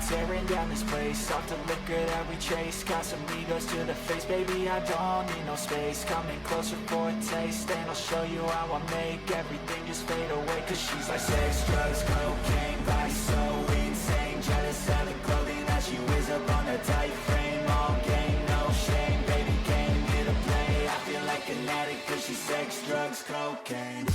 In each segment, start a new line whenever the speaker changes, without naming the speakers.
tearing down this place. Off the liquor that we chase, got some egos to the face. Baby, I don't need no space. Coming closer for a taste, and I'll show you how I make everything just fade away. Cause she's like sex, drugs, cocaine, body so insane. Jealous of the clothing that she wears up on a tight frame. All game, no shame, baby came here to play. I feel like an addict cause she's sex, drugs, cocaine.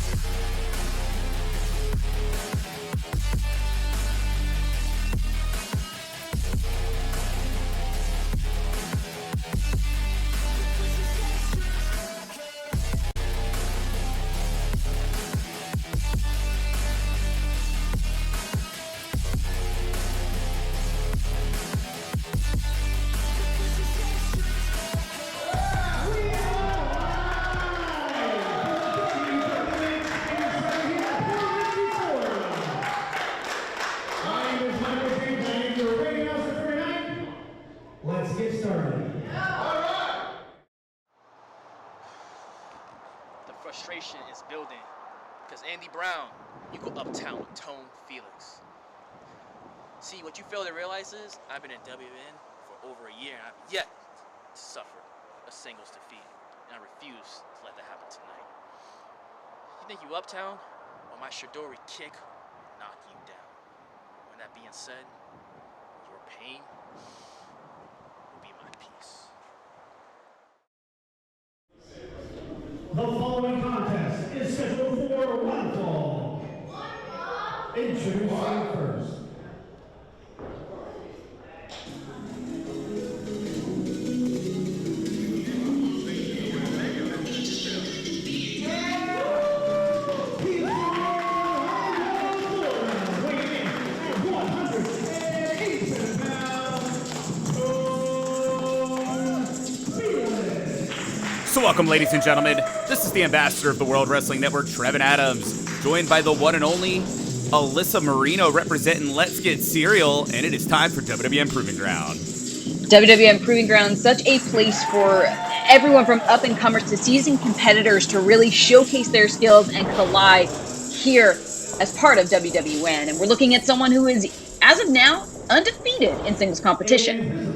Frustration is building because Andy Brown, you go uptown with Tone Felix. See, what you fail to realize is I've been in WWN for over a year and I've yet to suffer a singles defeat, and I refuse to let that happen tonight. You think you uptown, or my Shidori kick will knock you down. When that being said, your pain will be my peace.
The following contest is scheduled for one fall. Introducing first.
So welcome, ladies and gentlemen. This is the ambassador of the World Wrestling Network, Trevin Adams, joined by the one and only Alyssa Marino representing Let's Get Serial, and it is time for WWN Proving Ground.
WWN Proving Ground, such a place for everyone from up-and-comers to seasoned competitors to really showcase their skills and collide here as part of WWN. And we're looking at someone who is, as of now, undefeated in singles competition.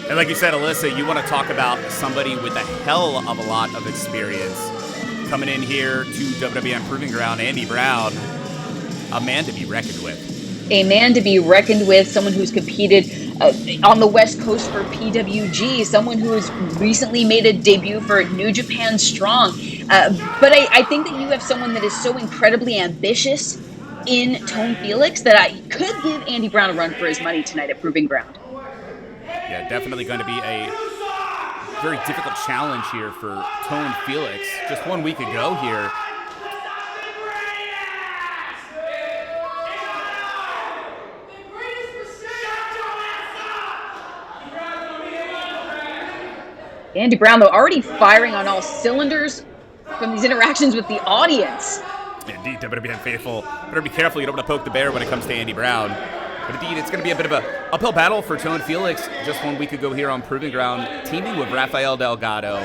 And like you said, Alyssa, you want to talk about somebody with a hell of a lot of experience coming in here to WWN Proving Ground, Andy Brown, a man to be reckoned with.
A man to be reckoned with, someone who's competed on the West Coast for PWG, someone who has recently made a debut for New Japan Strong. But I think that you have someone that is so incredibly ambitious in Tone Felix that I could give Andy Brown a run for his money tonight at Proving Ground.
Yeah, definitely going to be a very difficult challenge here for Tone Felix. Just 1 week ago here,
Andy Brown, though, already firing on all cylinders from these interactions with the audience.
Indeed, WWN faithful. Better be careful you don't want to poke the bear when it comes to Andy Brown. But indeed, it's going to be a bit of an uphill battle for Tone Felix. Just 1 week ago here on Proving Ground, teaming with Rafael Delgado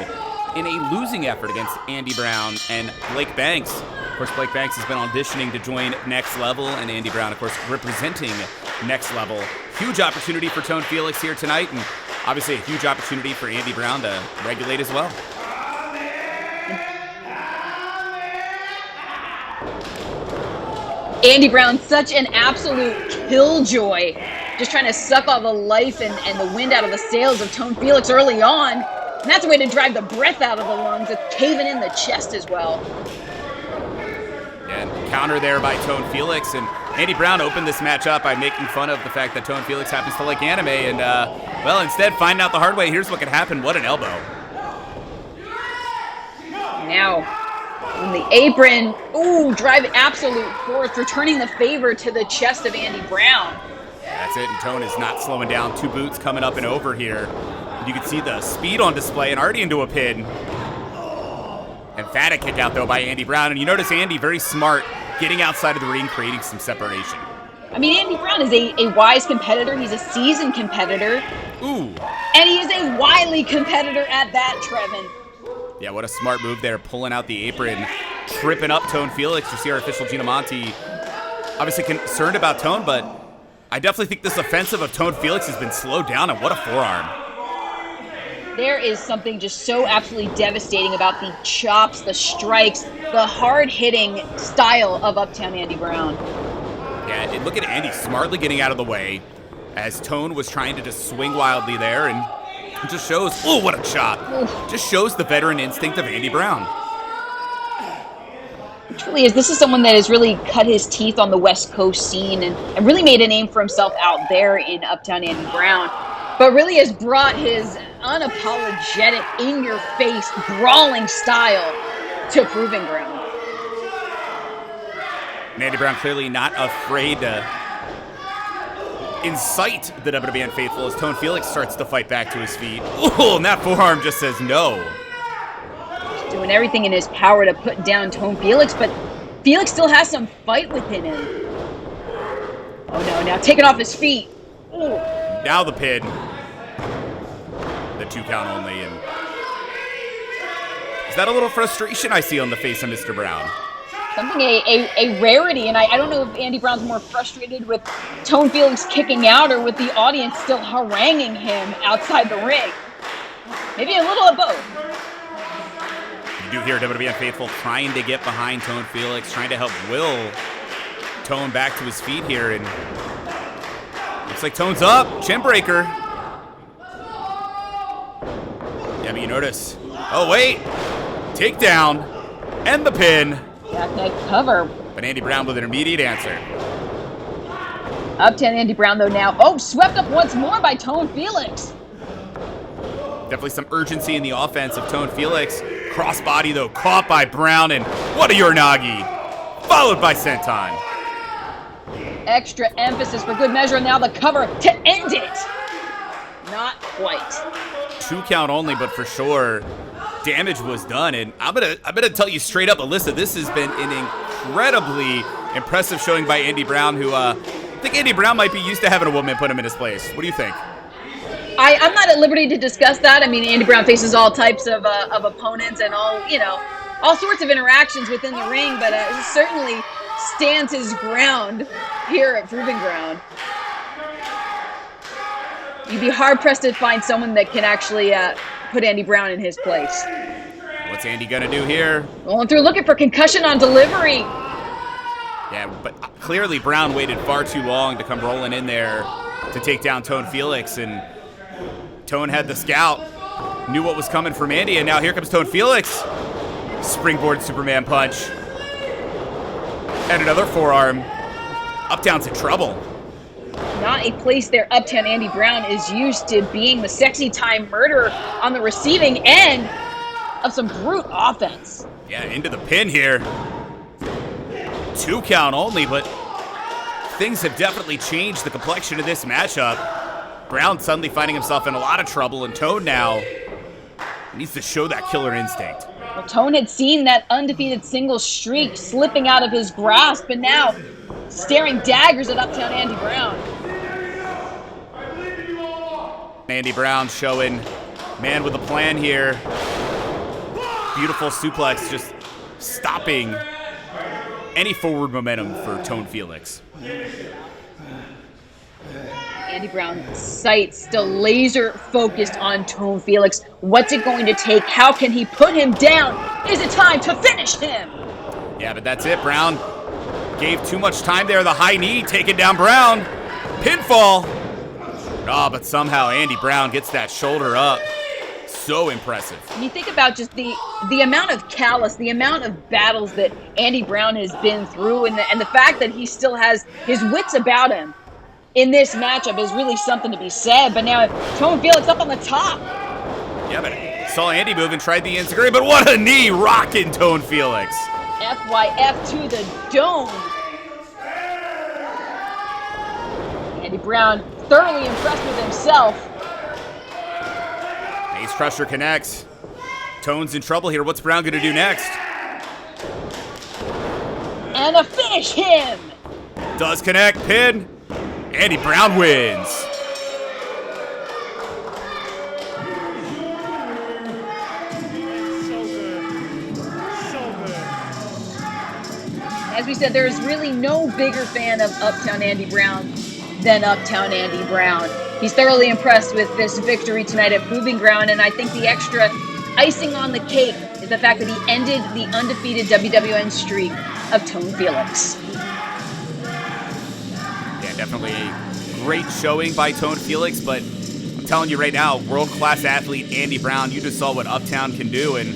in a losing effort against Andy Brown and Blake Banks. Of course, Blake Banks has been auditioning to join Next Level, and Andy Brown, of course, representing Next Level. Huge opportunity for Tone Felix here tonight, and obviously a huge opportunity for Andy Brown to regulate as well.
Andy Brown, such an absolute killjoy, just trying to suck all the life and the wind out of the sails of Tone Felix early on. And that's a way to drive the breath out of the lungs. It's caving in the chest as well.
And counter there by Tone Felix, and Andy Brown opened this match up by making fun of the fact that Tone Felix happens to like anime, and, well, instead, finding out the hard way, here's what could happen. What an elbow.
Now, on the apron, ooh, drive absolute force, returning the favor to the chest of Andy Brown.
That's it, and Tone is not slowing down. 2 boots coming up and over here. You can see the speed on display and already into a pin. Emphatic kick out, though, by Andy Brown. And you notice Andy, very smart, getting outside of the ring, creating some separation.
I mean, Andy Brown is a wise competitor. He's a seasoned competitor.
Ooh.
And he is a wily competitor at that, Trevin.
Yeah, what a smart move there, pulling out the apron, tripping up Tone Felix. You see our official Gina Monty obviously concerned about Tone, but I definitely think this offensive of Tone Felix has been slowed down, and what a forearm.
There is something just so absolutely devastating about the chops, the strikes, the hard-hitting style of Uptown Andy Brown.
Yeah, and look at Andy smartly getting out of the way as Tone was trying to just swing wildly there, and it just shows, oh, what a chop. Just shows the veteran instinct of Andy Brown.
It truly is. This is someone that has really cut his teeth on the West Coast scene and really made a name for himself out there in Uptown Andy Brown, but really has brought his unapologetic, in-your-face, brawling style to Proving Ground.
And Andy Brown clearly not afraid to incite the WWN faithful as Tone Felix starts to fight back to his feet. Ooh, and that forearm just says no.
He's doing everything in his power to put down Tone Felix, but Felix still has some fight within him. Oh no, now taking off his feet. Ooh.
Now the pin. The 2 count only, and is that a little frustration I see on the face of Mr. Brown?
Something, a rarity, and I don't know if Andy Brown's more frustrated with Tone Felix kicking out or with the audience still haranguing him outside the ring. Maybe a little of both.
You do hear WWN faithful trying to get behind Tone Felix, trying to help will Tone back to his feet here, and looks like Tone's up. Chin breaker. Yeah, but you notice. Oh, wait. Takedown. And the pin.
Back cover.
But Andy Brown with an immediate answer.
Uptown Andy Brown, though, now. Oh, swept up once more by Tone Felix.
Definitely some urgency in the offense of Tone Felix. Crossbody, though, caught by Brown. And what a Uranagi. Followed by Senton.
Extra emphasis for good measure. And now the cover to end it. Not quite.
2 count only, but for sure, damage was done. And I'm gonna tell you straight up, Alyssa, this has been an incredibly impressive showing by Andy Brown, who I think Andy Brown might be used to having a woman put him in his place. What do you think?
I'm not at liberty to discuss that. I mean, Andy Brown faces all types of opponents and all sorts of interactions within the ring, but certainly stands his ground here at Proving Ground. You'd be hard-pressed to find someone that can actually put Andy Brown in his place.
What's Andy gonna do here?
Going through looking for concussion on delivery.
Yeah, but clearly Brown waited far too long to come rolling in there to take down Tone Felix, and Tone had the scout, knew what was coming from Andy, and now here comes Tone Felix. Springboard Superman punch. And another forearm. Uptown's in trouble.
Not a place there Uptown Andy Brown is used to being the sexy time murderer on the receiving end of some brute offense.
Yeah, into the pin here. 2 count only, but things have definitely changed the complexion of this matchup. Brown suddenly finding himself in a lot of trouble, and Tone now needs to show that killer instinct.
Well, Tone had seen that undefeated single streak slipping out of his grasp, and now staring daggers at Uptown Andy Brown.
Andy Brown showing man with a plan here. Beautiful suplex, just stopping any forward momentum for Tone Felix.
Andy Brown's sights still laser focused on Tone Felix. What's it going to take? How can he put him down? Is it time to finish him?
Yeah, but that's it. Brown gave too much time there. The high knee taking down Brown. Pinfall. Oh, but somehow Andy Brown gets that shoulder up. so impressive.
When you think about just the amount of callous, the amount of battles that Andy Brown has been through, and the fact that he still has his wits about him in this matchup is really something to be said. But now Tone Felix up on the top.
Yeah, but saw Andy move and tried the enziguri, but what a knee rocking Tone Felix.
FYF to the dome. Andy Brown thoroughly impressed with himself.
Ace Crusher connects. Tone's in trouble here. What's Brown gonna do next?
And a finish him.
Does connect, pin. Andy Brown wins.
As we said, there is really no bigger fan of Uptown Andy Brown than Uptown Andy Brown. He's thoroughly impressed with this victory tonight at Proving Ground, and I think the extra icing on the cake is the fact that he ended the undefeated WWN streak of Tone Felix.
Yeah, definitely a great showing by Tone Felix, but I'm telling you right now, world-class athlete Andy Brown, you just saw what Uptown can do, and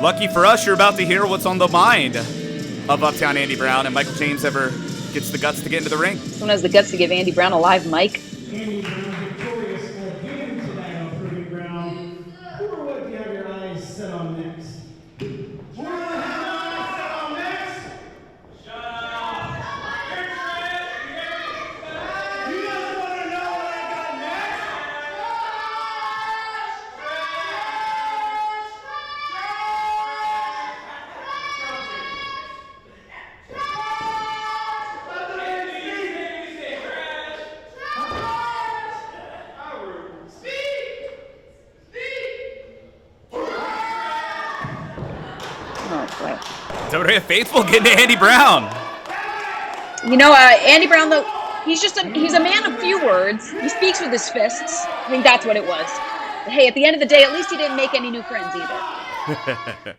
lucky for us, you're about to hear what's on the mind of Uptown Andy Brown, and Michael James ever gets the guts to get into the ring.
Someone has the guts to give Andy Brown a live mic.
Andy Brown victorious again tonight on Proving Ground. Who or what do you have your eyes set on next? Who do you have your eyes set on next? Shut up! You guys want to know what I got next?
WWN Faithful getting to Andy Brown.
You know, Andy Brown, though, he's a man of few words. He speaks with his fists. I think that's what it was. But hey, at the end of the day, at least he didn't make any new friends either.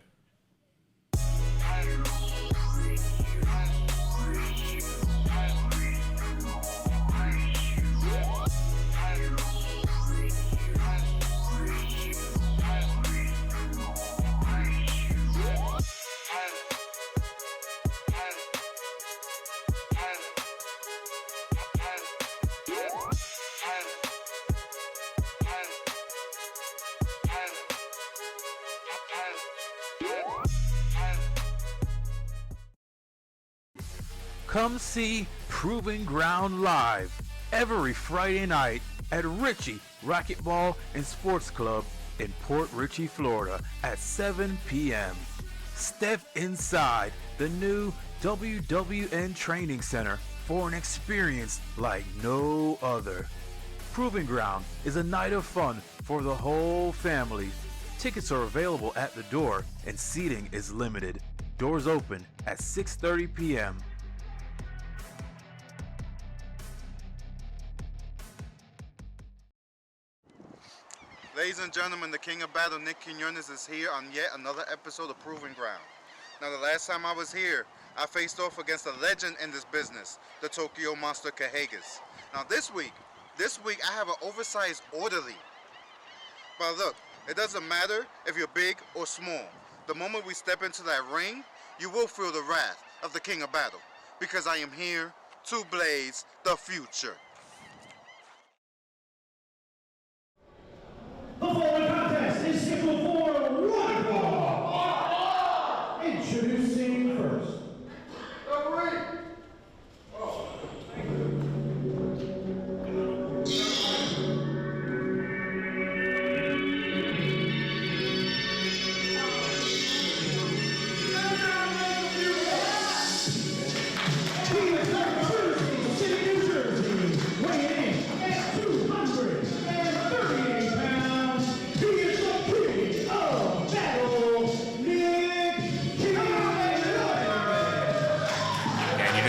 Come see Proving Ground live every Friday night at Richey Racquetball and Sports Club in Port Richey, Florida at 7 p.m. Step inside the new WWN Training Center for an experience like no other. Proving Ground is a night of fun for the whole family. Tickets are available at the door and seating is limited. Doors open at 6:30 p.m.
Ladies and gentlemen, the King of Battle, Nick Quiñones, is here on yet another episode of Proving Ground. Now, the last time I was here, I faced off against a legend in this business, the Tokyo Monster Cajegas. Now, this week I have an oversized orderly. But look, it doesn't matter if you're big or small. The moment we step into that ring, you will feel the wrath of the King of Battle, because I am here to blaze the future.
The following contest is scheduled for one fall. Introducing first.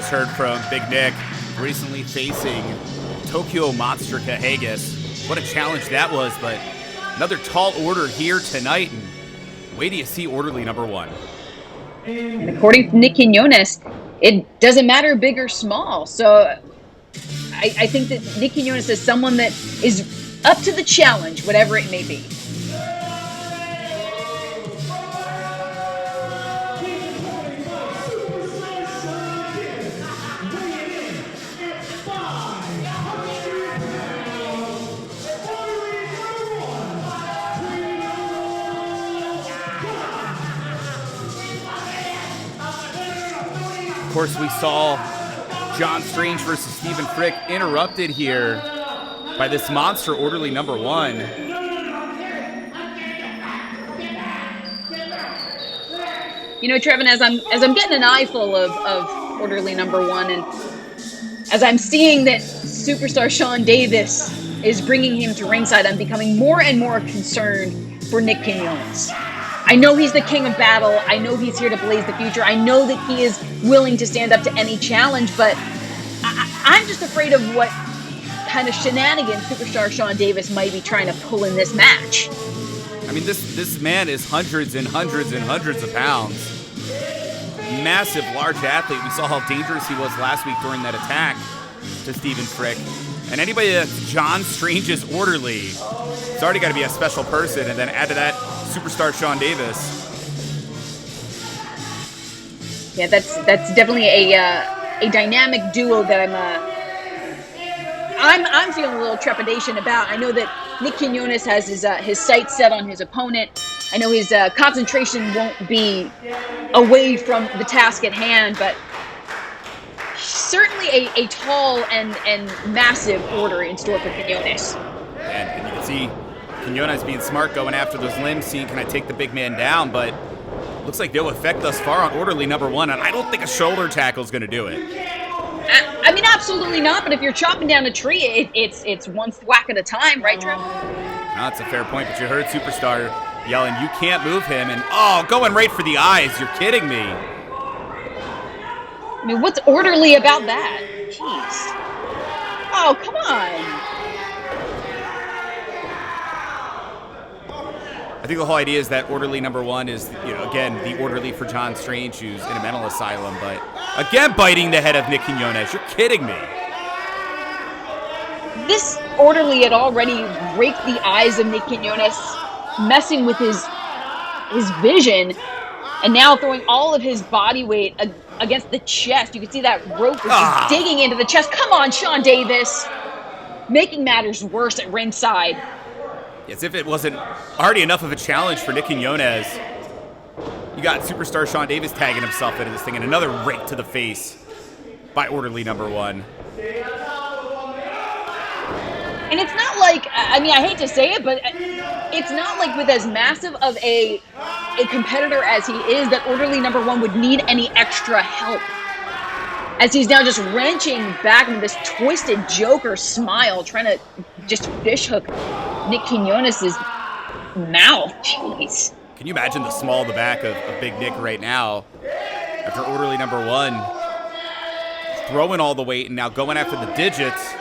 Heard from Big Nick, recently facing Tokyo Monster Cajegas. What a challenge that was, but another tall order here tonight, and wait till you see orderly number one.
And according to Nick Quiñones, it doesn't matter big or small. So I think that Nick Quiñones is someone that is up to the challenge, whatever it may be.
Of course, we saw John Strange versus Stephen Frick interrupted here by this monster orderly number 1.
You know, Trevin, as I'm getting an eyeful of orderly number 1, and as I'm seeing that superstar Sean Davis is bringing him to ringside, I'm becoming more and more concerned for Nick Quiñones. I know he's the king of battle. I know he's here to blaze the future. I know that he is willing to stand up to any challenge, but I'm just afraid of what kind of shenanigans superstar Sean Davis might be trying to pull in this match.
I mean, this man is hundreds and hundreds and hundreds of pounds. Massive, large athlete. We saw how dangerous he was last week during that attack to Stephen Frick. And anybody that's John Strange's orderly, it's already got to be a special person. And then add to that, superstar Sean Davis.
Yeah, that's definitely a dynamic duo that I'm feeling a little trepidation about. I know that Nick Quiñones has his sights set on his opponent. I know his concentration won't be away from the task at hand, but certainly a tall and massive order in store for Quiñones.
And you can see Quiñones being smart, going after those limbs, seeing can I take the big man down, but looks like no effect thus far on orderly number 1, and I don't think a shoulder tackle is going to do it.
I mean, absolutely not, but if you're chopping down a tree, it's one thwack at a time, right, Trev?
That's a fair point, but you heard Superstar yelling, you can't move him, and going right for the eyes. You're kidding me.
I mean, what's orderly about that? Jeez. Oh, come on.
I think the whole idea is that orderly number 1 is, again, the orderly for John Strange, who's in a mental asylum, but again, biting the head of Nick Quiñones. You're kidding me.
This orderly had already raked the eyes of Nick Quiñones, messing with his vision, and now throwing all of his body weight against the chest. You can see that rope is just digging into the chest. Come on, Sean Davis. Making matters worse at ringside.
As if it wasn't already enough of a challenge for Nick Quiñones. You got superstar Sean Davis tagging himself into this thing, and another rake to the face by orderly number 1.
And it's not like, I mean, I hate to say it, but it's not like with as massive of a competitor as he is that orderly number 1 would need any extra help. As he's now just wrenching back into this twisted Joker smile, trying to just fishhook Nick Quiñones' mouth. Jeez.
Can you imagine the small of the back of Big Nick right now after orderly number 1 throwing all the weight and now going after the digits?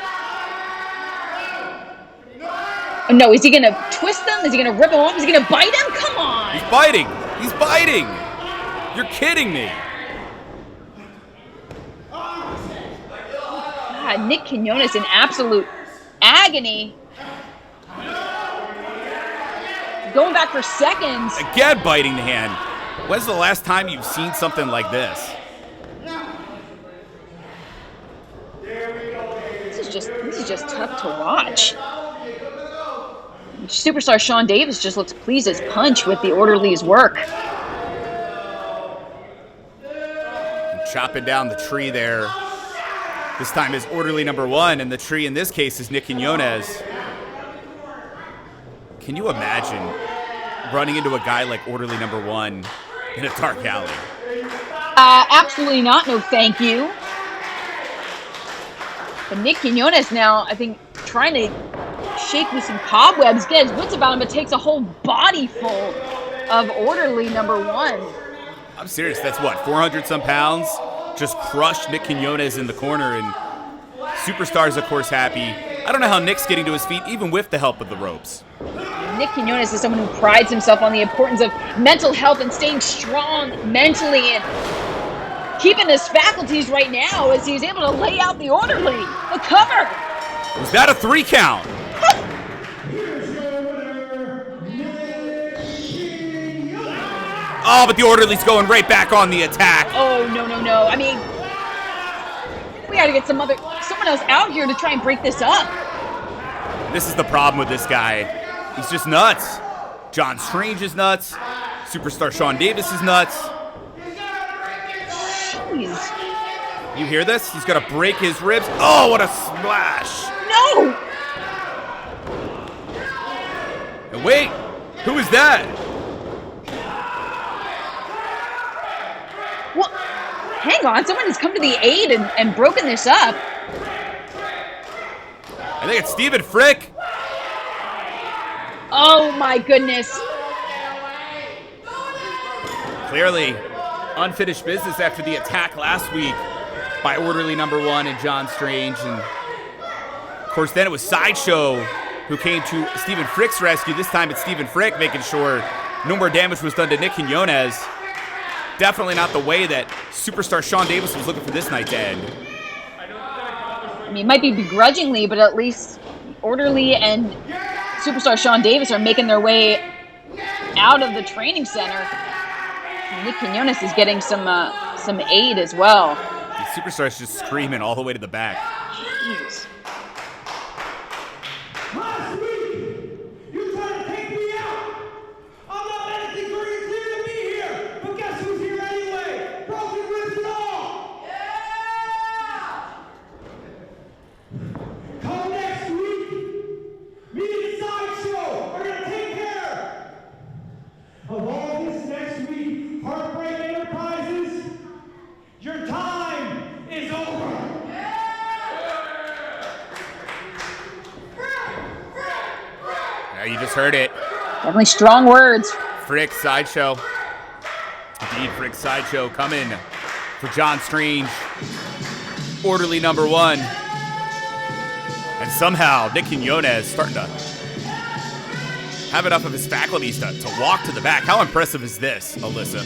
Oh no, is he going to twist them? Is he going to rip them off? Is he going to bite him? Come on!
He's biting! He's biting! You're kidding me!
God, Nick Quiñones in absolute agony. Going back for seconds.
Again biting the hand. When's the last time you've seen something like this?
This is just tough to watch. Superstar Sean Davis just looks pleased as punch with the orderly's work.
And chopping down the tree there. This time is orderly number 1, and the tree in this case is Nick Quiñones. Can you imagine running into a guy like orderly number 1 in a dark alley?
Absolutely not. No, thank you. But Nick Quiñones now, I think, trying to shake with some cobwebs, get his wits about him, but takes a whole body full of orderly number 1.
I'm serious. That's what, 400-some pounds? Just crushed Nick Quiñones in the corner, and Superstar's, of course, happy. I don't know how Nick's getting to his feet, even with the help of the ropes.
Nick Quiñones is someone who prides himself on the importance of mental health and staying strong mentally and keeping his faculties right now as he's able to lay out the orderly. The cover!
Was that a 3 count? Oh, but the orderly's going right back on the attack.
Oh, no. I mean, we got to get someone else out here to try and break this up.
This is the problem with this guy. He's just nuts. John Strange is nuts. Superstar Sean Davis is nuts.
Jeez.
You hear this? He's gonna break his ribs. Oh, what a splash!
No!
And wait, who is that?
Well, hang on. Someone has come to the aid and broken this up.
I think it's Stephen Frick.
Oh my goodness.
Clearly unfinished business after the attack last week by orderly number 1 and John Strange. And of course, then it was Sideshow who came to Stephen Frick's rescue. This time it's Stephen Frick making sure no more damage was done to Nick Quiñones. Definitely not the way that superstar Sean Davis was looking for this night to end.
I mean, it might be begrudgingly, but at least Orderly and superstar Sean Davis are making their way out of the training center. Nick Quiñones is getting some aid as well.
The superstar's just screaming all the way to the back.
Jeez.
Last week, you tried to take me out. I'm not anything very clear to be here, but guess who's here anyway? Broken ribs and all. Yeah! Come next week. Me and Sideshow are gonna take care of all this next week. Heartbreak Enterprises, your time is over.
Now you just heard it.
Definitely strong words.
Frick Sideshow. Indeed, Frick Sideshow coming for John Strange. Orderly number 1. And somehow Nick Quiñones starting to have enough of his faculties to walk to the back. How impressive is this, Alyssa?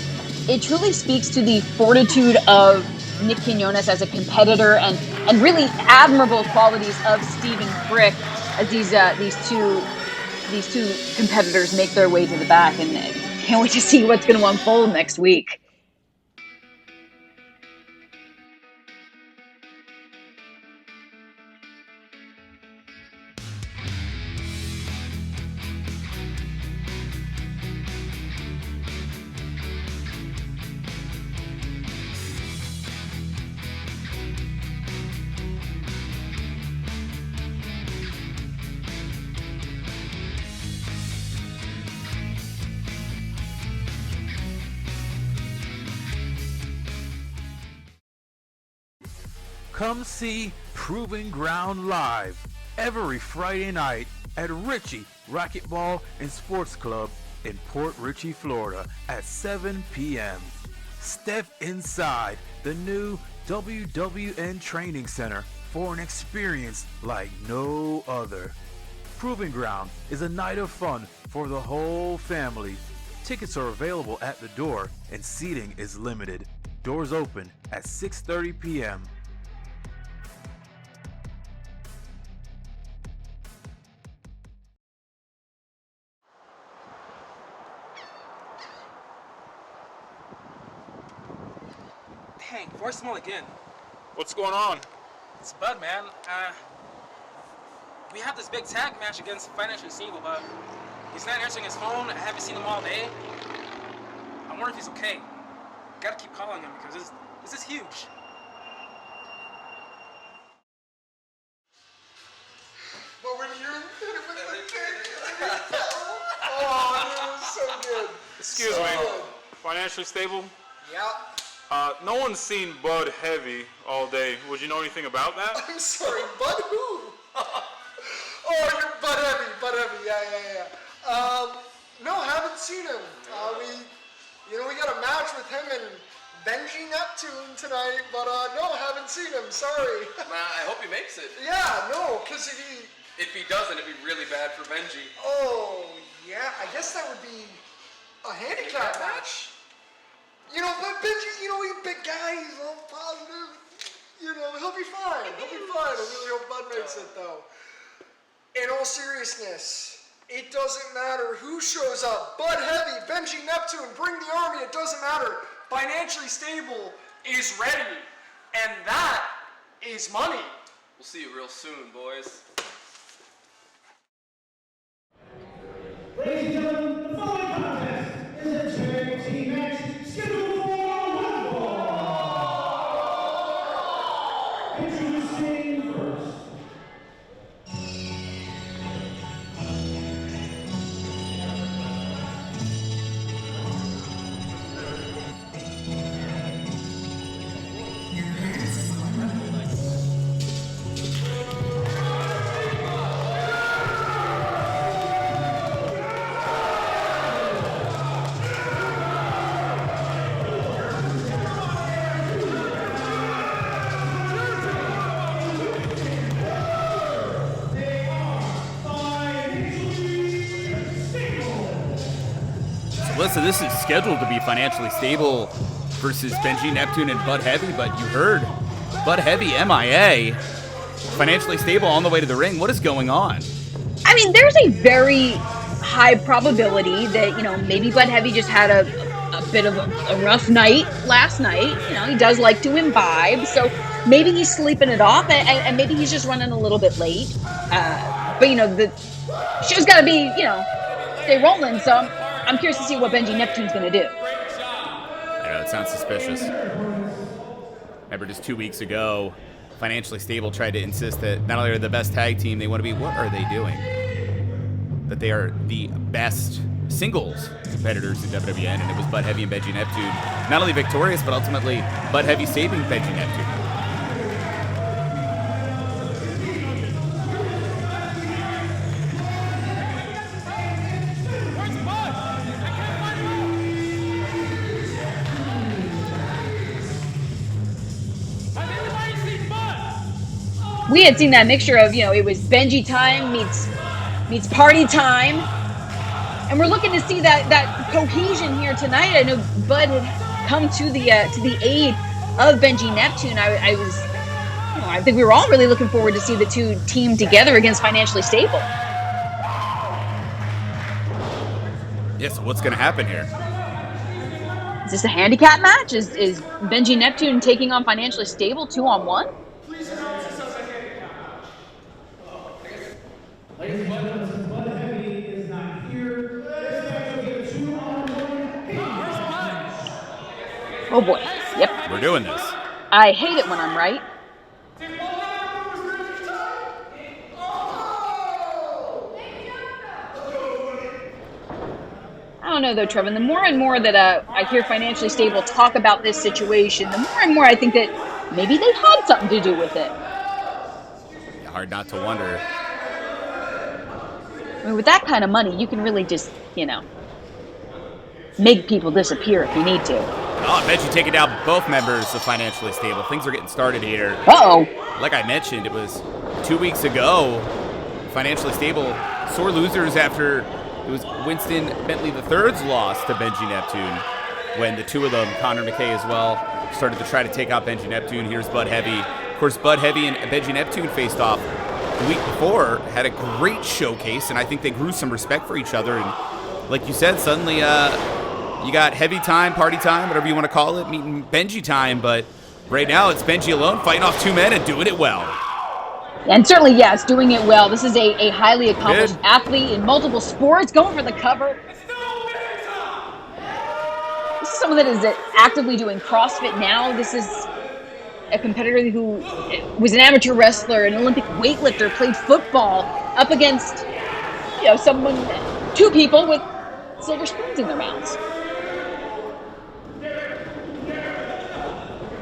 It truly speaks to the fortitude of Nick Quiñones as a competitor and really admirable qualities of Stephen Frick as these two competitors make their way to the back, and can't wait to see what's going to unfold next week.
Come see Proving Ground live every Friday night at Richey Racquetball and Sports Club in Port Richey, Florida at 7 p.m. Step inside the new WWN Training Center for an experience like no other. Proving Ground is a night of fun for the whole family. Tickets are available at the door and seating is limited. Doors open at 6:30 p.m.
Dang, voice small again.
What's going on?
It's Bud, man. We have this big tag match against Financially Stable, but he's not answering his phone. I haven't seen him all day. I wonder if he's okay. Gotta keep calling him because this is huge.
But when you're oh, it was so good.
Excuse me. Financially Stable?
Yeah.
No one's seen Bud heavy all day. Would you know anything about that?
I'm sorry, Bud who? Oh, you're Bud Heavy, yeah. No, haven't seen him. We got a match with him and Benjy Neptune tonight, but no, haven't seen him, sorry.
I hope he makes it.
Yeah, no, because
If he doesn't, it'd be really bad for Benjy.
Oh, yeah, I guess that would be a handicap match. But Benjy, he's a big guy, he's all positive. He'll be fine. I really hope Bud makes it, though. In all seriousness, it doesn't matter who shows up. Bud Heavy, Benjy Neptune, bring the army, it doesn't matter. Financially Stable is ready, and that is money.
We'll see you real soon, boys.
Ladies and gentlemen, the following contest is a tag team match scheduled for one fall.
Listen, this is scheduled to be Financially Stable versus Benjy, Neptune, and Bud Heavy, but you heard Bud Heavy MIA. Financially Stable on the way to the ring. What is going on?
I mean, there's a very high probability that, you know, maybe Bud Heavy just had a bit of a rough night last night. You know, he does like to imbibe, so maybe he's sleeping it off, and maybe he's just running a little bit late. But, you know, the show's got to be, you know, stay rolling, so I'm curious to see what Benjy Neptune's going to do.
I know, it sounds suspicious. Remember just 2 weeks ago, Financially Stable tried to insist that not only are they the best tag team, they want to be, what are they doing? That they are the best singles competitors in WWN, and it was Bud Heavy and Benjy Neptune not only victorious, but ultimately Bud Heavy saving Benjy Neptune.
We had seen that mixture of, you know, it was Benjy time meets party time, and we're looking to see that cohesion here tonight. I know Bud had come to the aid of Benjy Neptune. I was, you know, I think we were all really looking forward to see the two team together against Financially Stable.
Yeah, so what's going to happen here?
Is this a handicap match? Is Benjy Neptune taking on Financially Stable 2-on-1?
Ladies and gentlemen, since Bud Heavy is not here, this match will be a 2-on-1 match.
Oh boy. Yep.
We're doing this.
I hate it when I'm right. I don't know though, Trevor. The more and more that I hear Financially Stable talk about this situation, the more and more I think that maybe they had something to do with it.
Hard not to wonder.
I mean, with that kind of money, you can really just, you know, make people disappear if you need to.
Oh, I bet you taking down both members of Financially Stable. Things are getting started here.
Uh-oh.
Like I mentioned, it was 2 weeks ago. Financially Stable, sore losers after it was Winston Bentley III's loss to Benjy Neptune, when the two of them, Connor McKay as well, started to try to take out Benjy Neptune. Here's Bud Heavy. Of course, Bud Heavy and Benjy Neptune faced off the week before, had a great showcase, and I think they grew some respect for each other. And like you said, suddenly you got heavy time, party time, whatever you want to call it, meeting Benjy time. But right now it's Benjy alone fighting off two men and doing it well.
And certainly, yes, doing it well. This is a highly accomplished athlete in multiple sports, going for the cover. This is someone that is actively doing CrossFit now. This is a competitor who was an amateur wrestler, an Olympic weightlifter, played football up against, you know, two people with silver spoons in their mouths.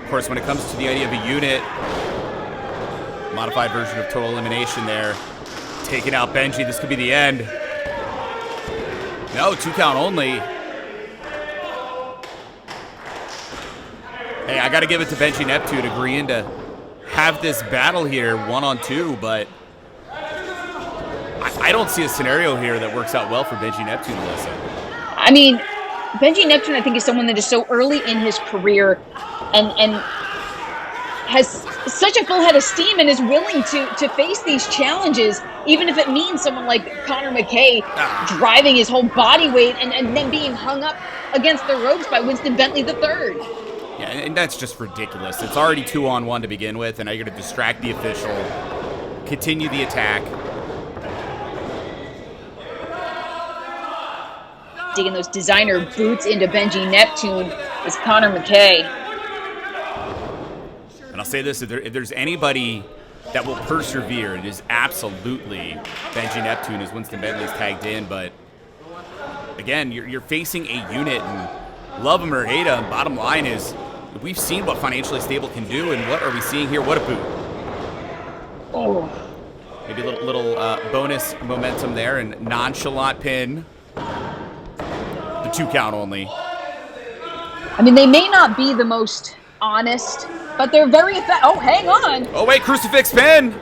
Of course, when it comes to the idea of a unit, modified version of total elimination there, taking out Benjy, this could be the end. No, 2 count only. Hey, I got to give it to Benjy Neptune agreeing to have this battle here 1-on-2, but I don't see a scenario here that works out well for Benjy Neptune, Melissa.
I mean, Benjy Neptune, I think, is someone that is so early in his career and has such a full head of steam and is willing to face these challenges, even if it means someone like Connor McKay driving his whole body weight and then being hung up against the ropes by Winston Bentley III.
Yeah, and that's just ridiculous. It's already 2-on-1 to begin with, and now you're going to distract the official, continue the attack.
Digging those designer boots into Benjy Neptune is Connor McKay.
And I'll say this, if there's anybody that will persevere, it is absolutely Benjy Neptune, as Winston Bentley's tagged in. But again, you're facing a unit, and love him or hate him, bottom line is we've seen what Financially Stable can do, and what are we seeing here? What a boot.
Oh.
Maybe a little bonus momentum there, and nonchalant pin. The 2 count only.
I mean, they may not be the most honest, but they're very effective. Oh, hang on.
Oh, wait, crucifix pin.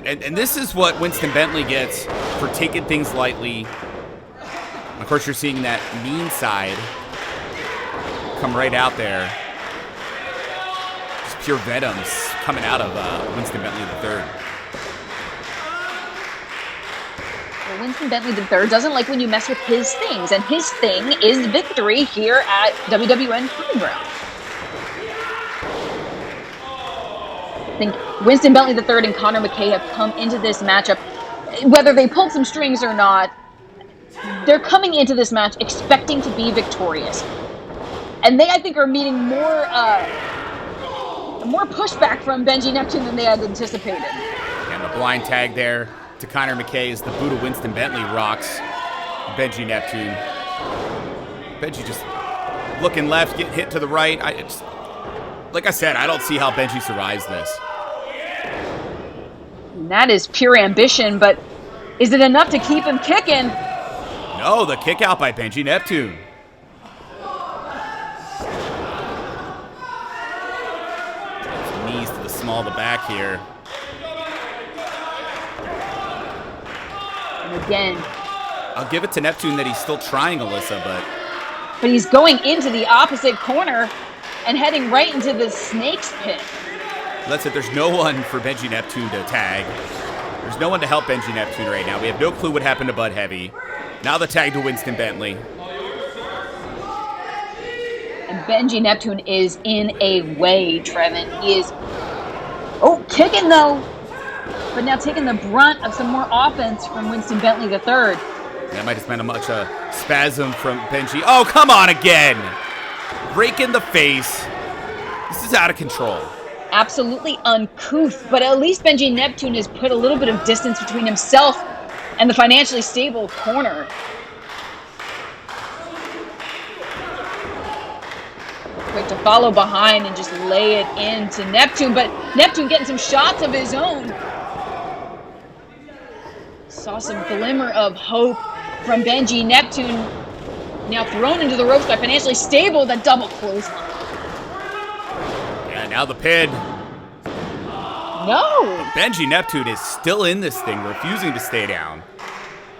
And this is what Winston Bentley gets for taking things lightly. Of course, you're seeing that mean side come right out there. Just pure venoms coming out of Winston Bentley III.
Well, Winston Bentley III doesn't like when you mess with his things, and his thing is victory here at WWN Proving Ground. I think Winston Bentley III and Connor McKay have come into this matchup, whether they pulled some strings or not, they're coming into this match expecting to be victorious. And they, I think, are meeting more pushback from Benjy Neptune than they had anticipated.
And the blind tag there to Connor McKay as the boot of Winston Bentley rocks Benjy Neptune. Benjy just looking left, getting hit to the right. Like I said, I don't see how Benjy survives this.
And that is pure ambition, but is it enough to keep him kicking?
No, the kick out by Benjy Neptune. Knees to the small of the back here.
And again,
I'll give it to Neptune that he's still trying, Alyssa, but
he's going into the opposite corner and heading right into the snake's pit.
that's it. There's no one for Benjy Neptune to tag. There's no one to help Benjy Neptune right now. We have no clue what happened to Bud Heavy. Now the tag to Winston Bentley.
And Benjy Neptune is in a way, Trevin. He is, kicking though, but now taking the brunt of some more offense from Winston Bentley III.
That might have been a much spasm from Benjy. Oh, come on again. Rake in the face. This is out of control.
Absolutely uncouth, but at least Benjy Neptune has put a little bit of distance between himself and the financially stable corner. Quick to follow behind and just lay it into Neptune, but Neptune getting some shots of his own. Saw some glimmer of hope from Benjy Neptune. Now thrown into the ropes by financially stable, that double clothesline.
Yeah, now the pin.
No!
Benjy Neptune is still in this thing, refusing to stay down.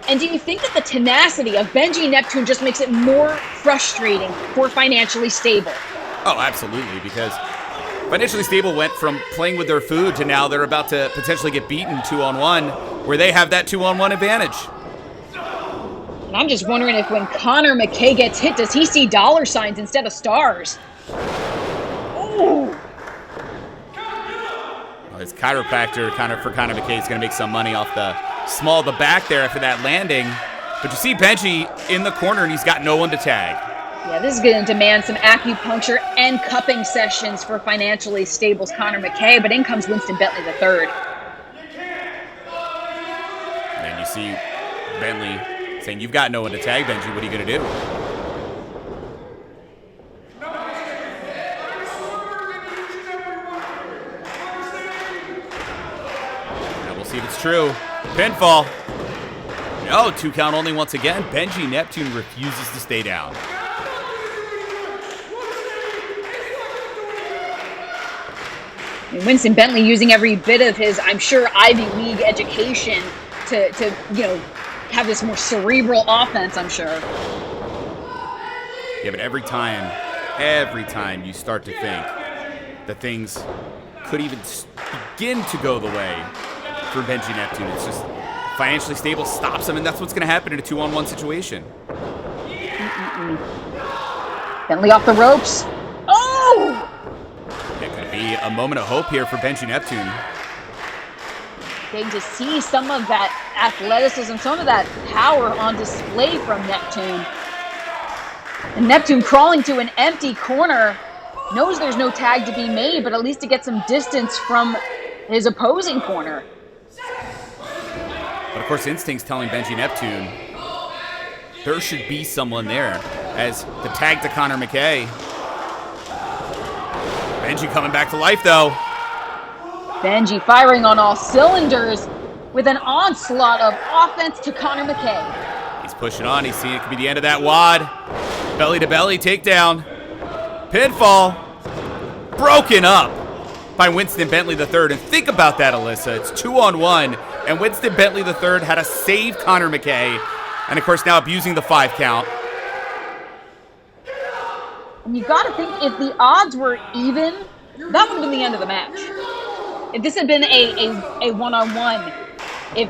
And do you think that the tenacity of Benjy Neptune just makes it more frustrating for financially stable?
Oh, absolutely, because financially stable went from playing with their food to now they're about to potentially get beaten 2-on-1, where they have that 2-on-1 advantage.
And I'm just wondering if when Connor McKay gets hit, does he see dollar signs instead of stars? Ooh!
Well, his chiropractor for Connor McKay is going to make some money off the small of the back there after that landing. But you see Benjy in the corner, and he's got no one to tag.
Yeah, this is going to demand some acupuncture and cupping sessions for financially stable's Connor McKay, but in comes Winston Bentley III.
And then you see Bentley saying, "You've got no one to tag, Benjy. What are you going to do?" Now we'll see if it's true. Pinfall. No, 2 count only once again. Benjy Neptune refuses to stay down.
And Winston Bentley using every bit of his, I'm sure, Ivy League education to have this more cerebral offense, I'm sure.
Yeah, but every time you start to think that things could even begin to go the way for Benjy Neptune, it's just financially stable stops him, and that's what's going to happen in a 2-on-1 situation.
Bentley off the ropes. Oh!
It could be a moment of hope here for Benjy Neptune.
Getting to see some of that athleticism, some of that power on display from Neptune. And Neptune crawling to an empty corner, knows there's no tag to be made, but at least to get some distance from his opposing corner.
But of course, instinct's telling Benjy Neptune there should be someone there. As the tag to Connor McKay. Benjy coming back to life, though.
Benjy firing on all cylinders with an onslaught of offense to Connor McKay.
He's pushing on. He's seeing it could be the end of that wad. Belly to belly takedown. Pinfall. Broken up by Winston Bentley III. And think about that, Alyssa. It's 2-on-1. And Winston Bentley III had to save Connor McKay And, of course, now abusing the 5 count.
And you got to think, if the odds were even, that would have been the end of the match. If this had been a one-on-one, if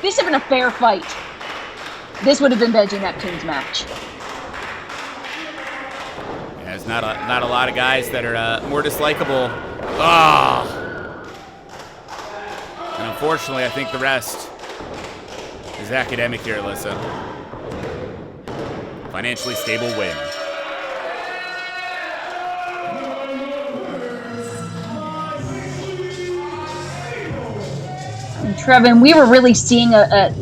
this had been a fair fight, this would have been Benjy Neptune's match.
Yeah, there's not a lot of guys that are more dislikable. Oh. And unfortunately, I think the rest is academic here, Alyssa. Financially stable win.
And Trevin, we were really seeing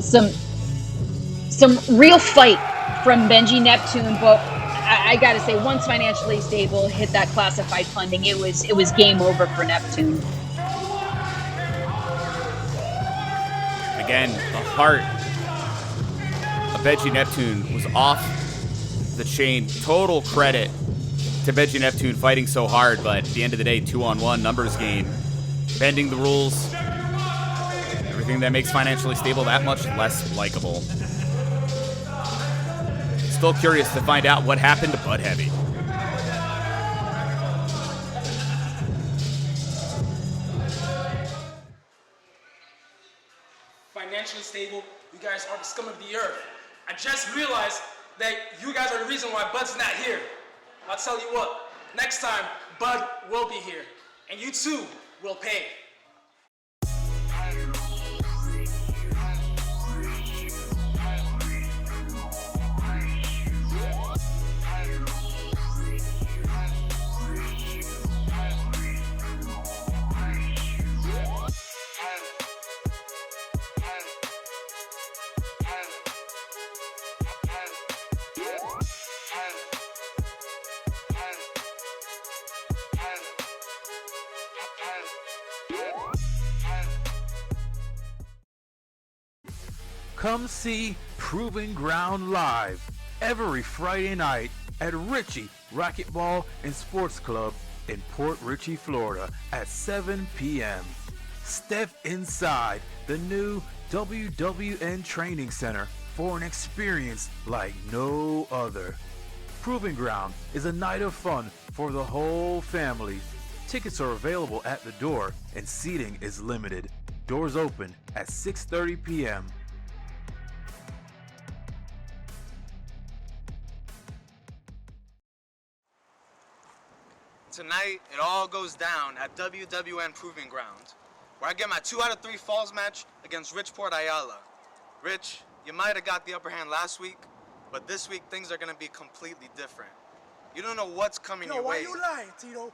some real fight from Benjy Neptune, but I gotta say, once financially stable hit that classified funding, it was game over for Neptune.
Again, the heart of Benjy Neptune was off the chain. Total credit to Benjy Neptune fighting so hard, but at the end of the day, 2-on-1 numbers game, bending the rules, everything that makes financially stable that much less likable. Still curious to find out what happened to Bud Heavy.
Financially stable, you guys are the scum of the earth. I just realized that you guys are the reason why Bud's not here. I'll tell you what, next time, Bud will be here, and you too will pay.
Come see Proving Ground live every Friday night at Richey Racquetball and Sports Club in Port Richey, Florida at 7 p.m. Step inside the new WWN Training Center for an experience like no other. Proving Ground is a night of fun for the whole family. Tickets are available at the door and seating is limited. Doors open at 6:30 p.m.
Tonight, it all goes down at WWN Proving Ground, where I get my 2 out of 3 falls match against Port Ayala. Rich, you might have got the upper hand last week, but this week things are going to be completely different. You don't know what's coming your way.
Why you lying, Tito?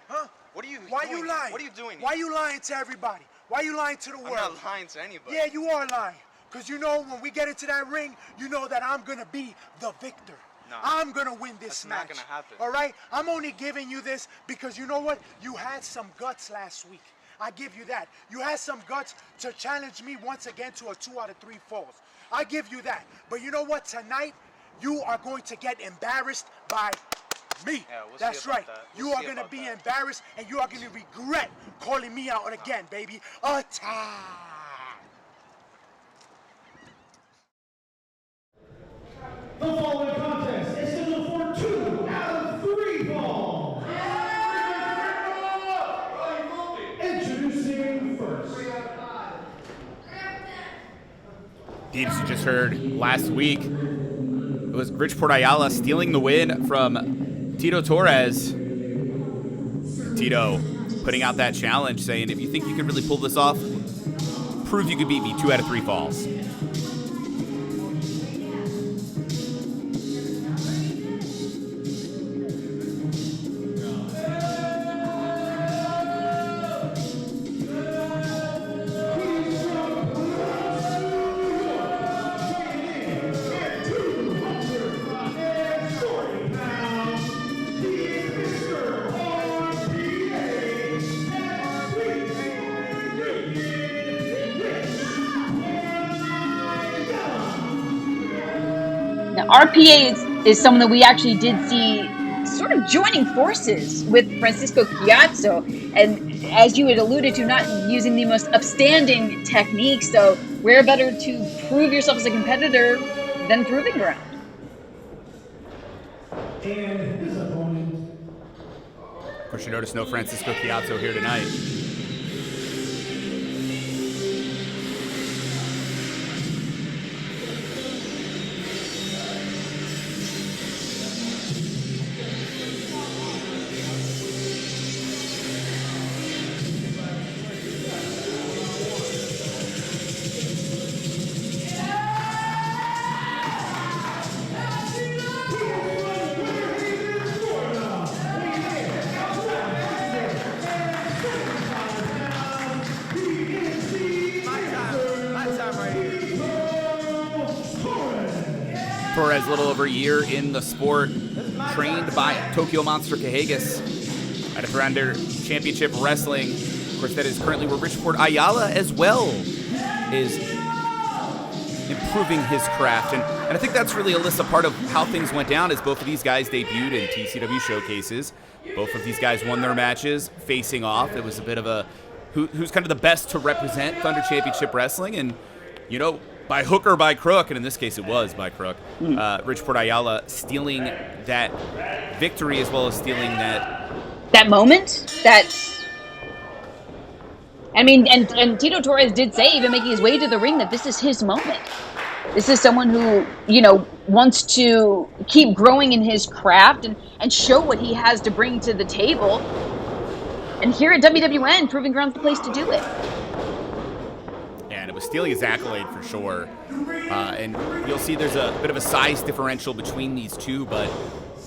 Huh?
What are you
Why
doing?
you lying?
What are you doing?
Why you lying to everybody? Why you lying to the world?
I'm not lying to anybody.
Yeah, you are lying. Because you know when we get into that ring, you know that I'm going to be the victor.
No,
I'm going to win this match.
That's not going to happen.
All right? I'm only giving you this because you know what? You had some guts last week. I give you that. You had some guts to challenge me once again to a 2 out of 3 falls. I give you that. But you know what? Tonight, you are going to get embarrassed by me.
Yeah, we'll
That's
see about
right.
that.
You are going to be embarrassed and you are going to regret calling me out again, baby. Attack!
The following contest is scheduled for 2 out of 3 falls. Introducing first.
Indeed, as you just heard last week, it was Port Ayala stealing the win from Tito Torres. Tito putting out that challenge, saying, if you think you can really pull this off, prove you could beat me 2 out of 3 falls.
RPA is someone that we actually did see sort of joining forces with Francisco Chiazzo, and as you had alluded to, not using the most upstanding techniques. So where better to prove yourself as a competitor than Proving Ground?
And his opponent.
Of course, you notice no Francisco Chiazzo here tonight. Torres, a little over a year in the sport, trained by Tokyo Monster Cajegas at a Surrender Championship Wrestling. Of course, that is currently where Richport Ayala as well is improving his craft. And I think that's really, Alyssa, part of how things went down is both of these guys debuted in TCW showcases. Both of these guys won their matches facing off. It was a bit of a who's kind of the best to represent Thunder Championship Wrestling. And, you know, by hook or by crook, and in this case it was by crook, Richport Ayala stealing that victory as well as stealing
that moment. And Tito Torres did say, even making his way to the ring, that this is his moment. This is someone who, you know, wants to keep growing in his craft and show what he has to bring to the table. And here at WWN, Proving Ground's the place to do it.
And it was stealing his accolade for sure. And you'll see there's a bit of a size differential between these two, but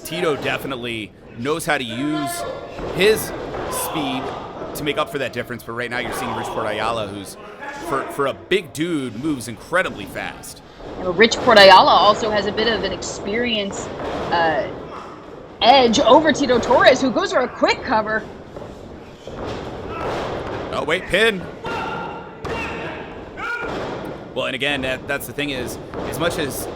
Tito definitely knows how to use his speed to make up for that difference. But right now you're seeing Richport Ayala, who's, for a big dude, moves incredibly fast.
And Richport Ayala also has a bit of an experience edge over Tito Torres, who goes for a quick cover.
Oh, wait, pin. Well, and again, that's the thing is, as much as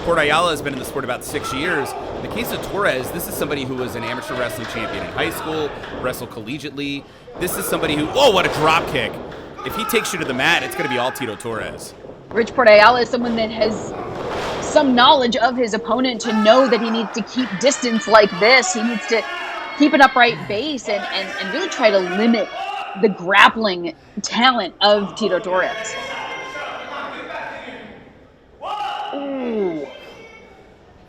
Port Ayala has been in the sport about 6 years, in the case of Torres, this is somebody who was an amateur wrestling champion in high school, wrestled collegiately. This is somebody who, oh, what a drop kick. If he takes you to the mat, it's going to be all Tito Torres.
Richport Ayala is someone that has some knowledge of his opponent to know that he needs to keep distance like this. He needs to keep an upright base and really try to limit the grappling talent of Tito Torres. Ooh.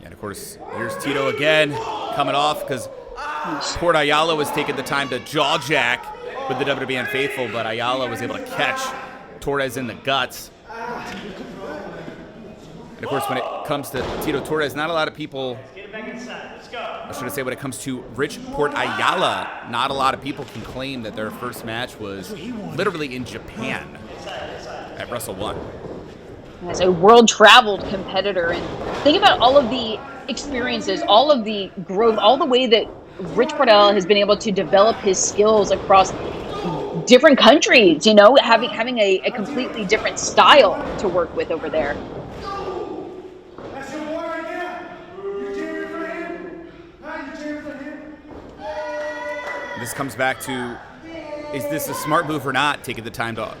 And of course, here's Tito again, coming off because Port Ayala was taking the time to jaw jack with the WWN faithful, but Ayala was able to catch Torres in the guts. And of course, when it comes to Tito Torres, not a lot of people, or should I say when it comes to Richport Ayala, not a lot of people can claim that their first match was literally in Japan at Wrestle 1.
As a world-traveled competitor, and think about all of the experiences, all of the growth, all the way that Richport Ayala has been able to develop his skills across different countries, you know, having a completely different style to work with over there.
This comes back to, is this a smart move or not, taking the time to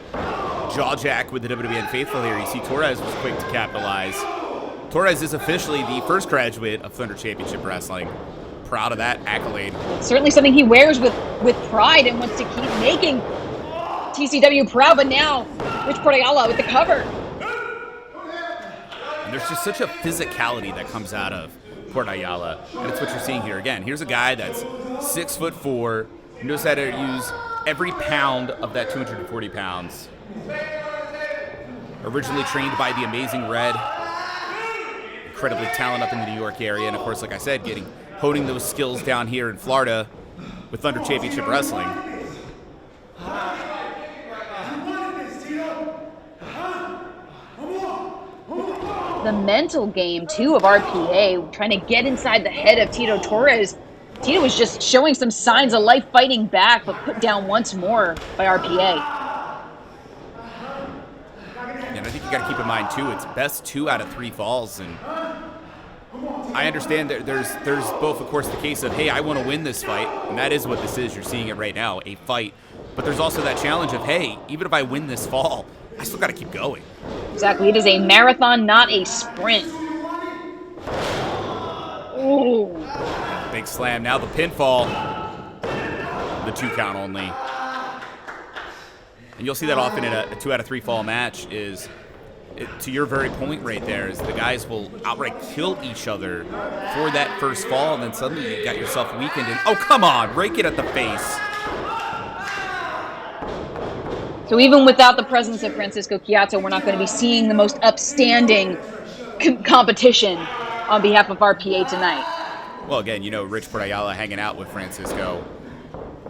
jaw jack with the WWN faithful here? You see Torres was quick to capitalize. Torres is officially the first graduate of Thunder Championship Wrestling. Proud of that accolade.
It's certainly something he wears with pride and wants to keep making TCW proud, but now Richport Ayala with the cover.
And there's just such a physicality that comes out of Port Ayala, and it's what you're seeing here. Again, here's a guy that's 6'4", knows how to use every pound of that 240 pounds. Originally trained by the Amazing Red, incredibly talented up in the New York area, and of course, like I said, honing those skills down here in Florida with Thunder Championship Wrestling.
The mental game, too, of RPA, trying to get inside the head of Tito Torres. Tito was just showing some signs of life fighting back, but put down once more by RPA.
And I think you got to keep in mind, too, it's best 2 out of 3 falls. And I understand that there's both, of course, the case of, hey, I want to win this fight. And that is what this is. You're seeing it right now, a fight. But there's also that challenge of, hey, even if I win this fall, I still got to keep going.
Exactly. It is a marathon, not a sprint. Ooh.
Big slam. Now the pinfall. The 2 count only. And you'll see that often in a 2 out of 3 fall match is, to your very point right there, is the guys will outright kill each other for that first fall, and then suddenly you got yourself weakened. And oh, come on, rake it at the face.
So even without the presence of Francisco Chiazzo, we're not going to be seeing the most upstanding competition on behalf of RPA tonight.
Well, again, you know, Richport Ayala hanging out with Francisco.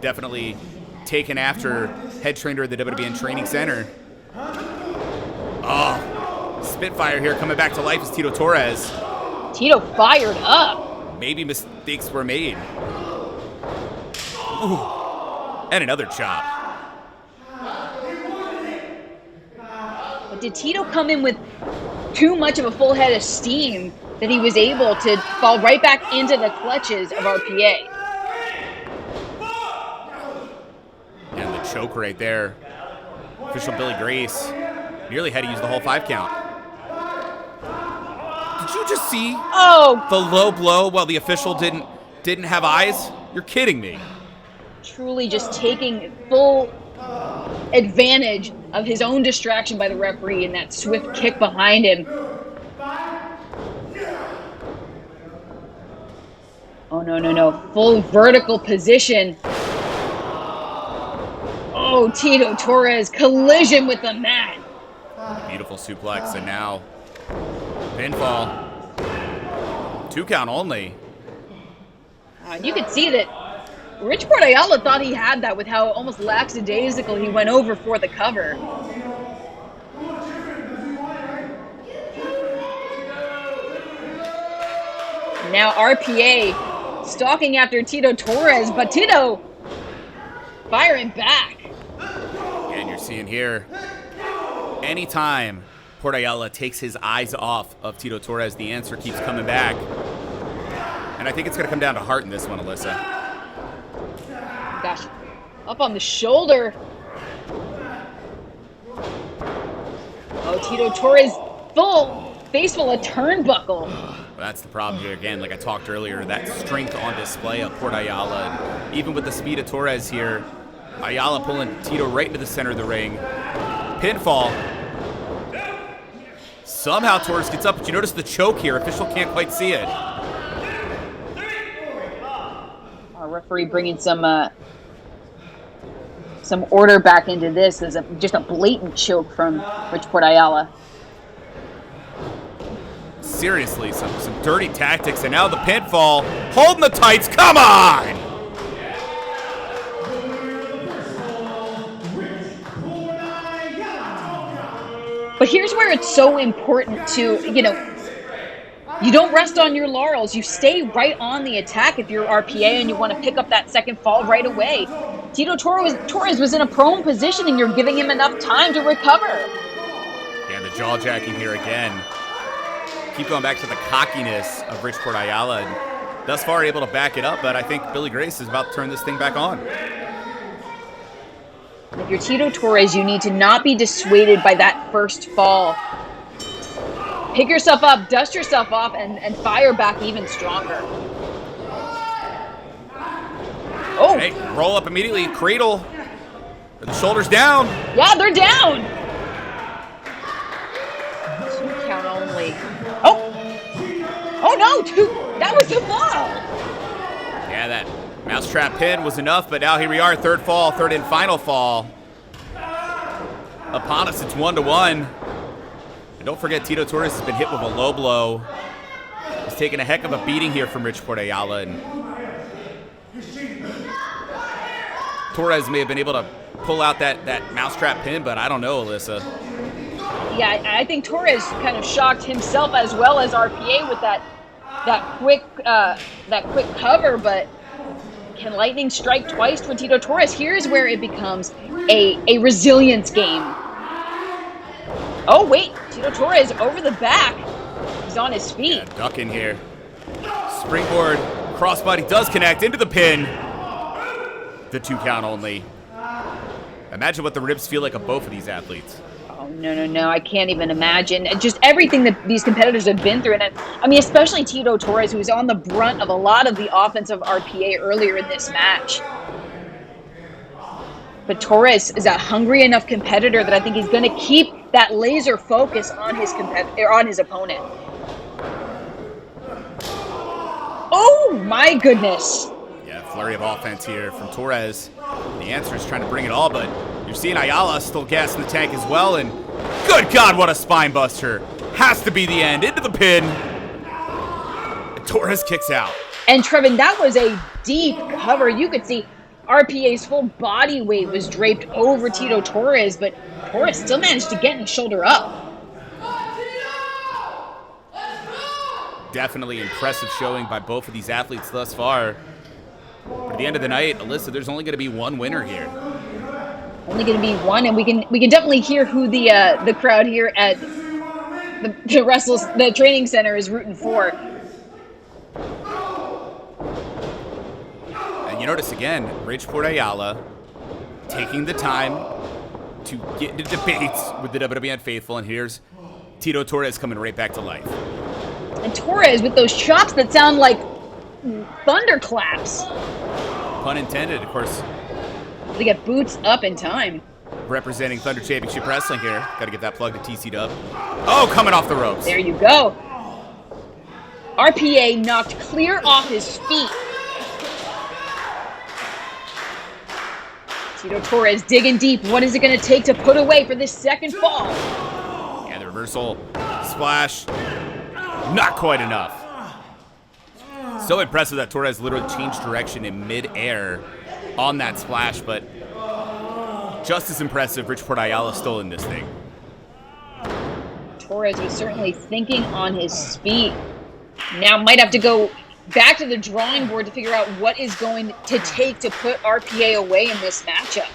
Definitely taken after head trainer of the WWN Training Center. Oh, Spitfire here coming back to life is Tito Torres.
Tito fired up.
Maybe mistakes were made. Ooh. And another chop.
But did Tito come in with too much of a full head of steam that he was able to fall right back into the clutches of RPA?
And the choke right there. Official Billy Grace nearly had to use the whole 5 count. Did you just see the low blow while the official didn't have eyes? You're kidding me.
Truly just taking full advantage of his own distraction by the referee and that swift kick behind him. Oh, no. Full vertical position. Oh, Tito Torres collision with the mat.
Beautiful suplex, and now pinfall. 2 count only.
You could see that Richport Ayala thought he had that with how almost lackadaisical he went over for the cover. Now RPA stalking after Tito Torres, but Tito firing back.
And you're seeing here, anytime Port Ayala takes his eyes off of Tito Torres, the answer keeps coming back. And I think it's going to come down to heart in this one, Alyssa.
Gosh, up on the shoulder. Oh, Tito Torres face full of turnbuckle.
Well, that's the problem here again. Like I talked earlier, that strength on display of Port Ayala. And even with the speed of Torres here, Ayala pulling Tito right into the center of the ring. Pinfall. Somehow Torres gets up, but you notice the choke here. Official can't quite see it.
Our referee bringing some order back into this. There's just a blatant choke from Richport Ayala.
Seriously, some dirty tactics, and now the pinfall. Holding the tights, come on!
But here's where it's so important to, you don't rest on your laurels. You stay right on the attack if you're RPA and you want to pick up that second fall right away. Tito Torres was in a prone position and you're giving him enough time to recover.
Yeah, the jaw jacking here again. Keep going back to the cockiness of Richport Ayala. And thus far able to back it up, but I think Billy Grace is about to turn this thing back on.
If you're Tito Torres, you need to not be dissuaded by that first fall. Pick yourself up, dust yourself off, and fire back even stronger. Oh!
Hey, roll up immediately, cradle. Are the shoulders down?
Yeah, they're down! 2 count only. Oh no, that was the fall!
Yeah, that mousetrap pin was enough, but now here we are, third and final fall. Upon us, it's 1-1. And don't forget, Tito Torres has been hit with a low blow. He's taken a heck of a beating here from Richport Ayala. And Torres may have been able to pull out that mousetrap pin, but I don't know, Alyssa.
Yeah, I think Torres kind of shocked himself as well as RPA with that quick cover, but can lightning strike twice for Tito Torres? Here's where it becomes a resilience game. Oh, wait. Tito Torres over the back. He's on his feet.
Yeah, duck in here. Springboard. Crossbody does connect into the pin. The 2 count only. Imagine what the ribs feel like of both of these athletes.
Oh, no. I can't even imagine. Just everything that these competitors have been through. And I mean, especially Tito Torres, who's on the brunt of a lot of the offensive RPA earlier in this match. But Torres is a hungry enough competitor that I think he's going to keep that laser focus on his opponent. Oh my goodness.
Yeah, flurry of offense here from Torres. The answer is trying to bring it all, but you're seeing Ayala still gas in the tank as well, and good God, what a spine buster. Has to be the end. Into the pin. And Torres kicks out.
And Trevin, that was a deep cover. You could see RPA's full body weight was draped over Tito Torres, but Torres still managed to get his shoulder up.
Definitely impressive showing by both of these athletes thus far. But at the end of the night, Alyssa, there's only going to be one winner here.
Only going to be one, and we can definitely hear who the crowd here at the training center is rooting for.
And you notice again, Ridgeport Ayala taking the time to get into debates with the WWN faithful, and here's Tito Torres coming right back to life.
And Torres with those chops that sound like thunderclaps.
Pun intended, of course.
They get boots up in time.
Representing Thunder Championship Wrestling here. Got to get that plug to TC Dub. Oh, coming off the ropes.
There you go. RPA knocked clear off his feet. Tito Torres digging deep. What is it going to take to put away for this second fall?
And the reversal splash. Not quite enough. So impressive that Torres literally changed direction in mid-air on that splash, but just as impressive, Ridgeport Ayala still in this thing.
Torres was certainly thinking on his feet. Now might have to go back to the drawing board to figure out what is going to take to put RPA away in this matchup.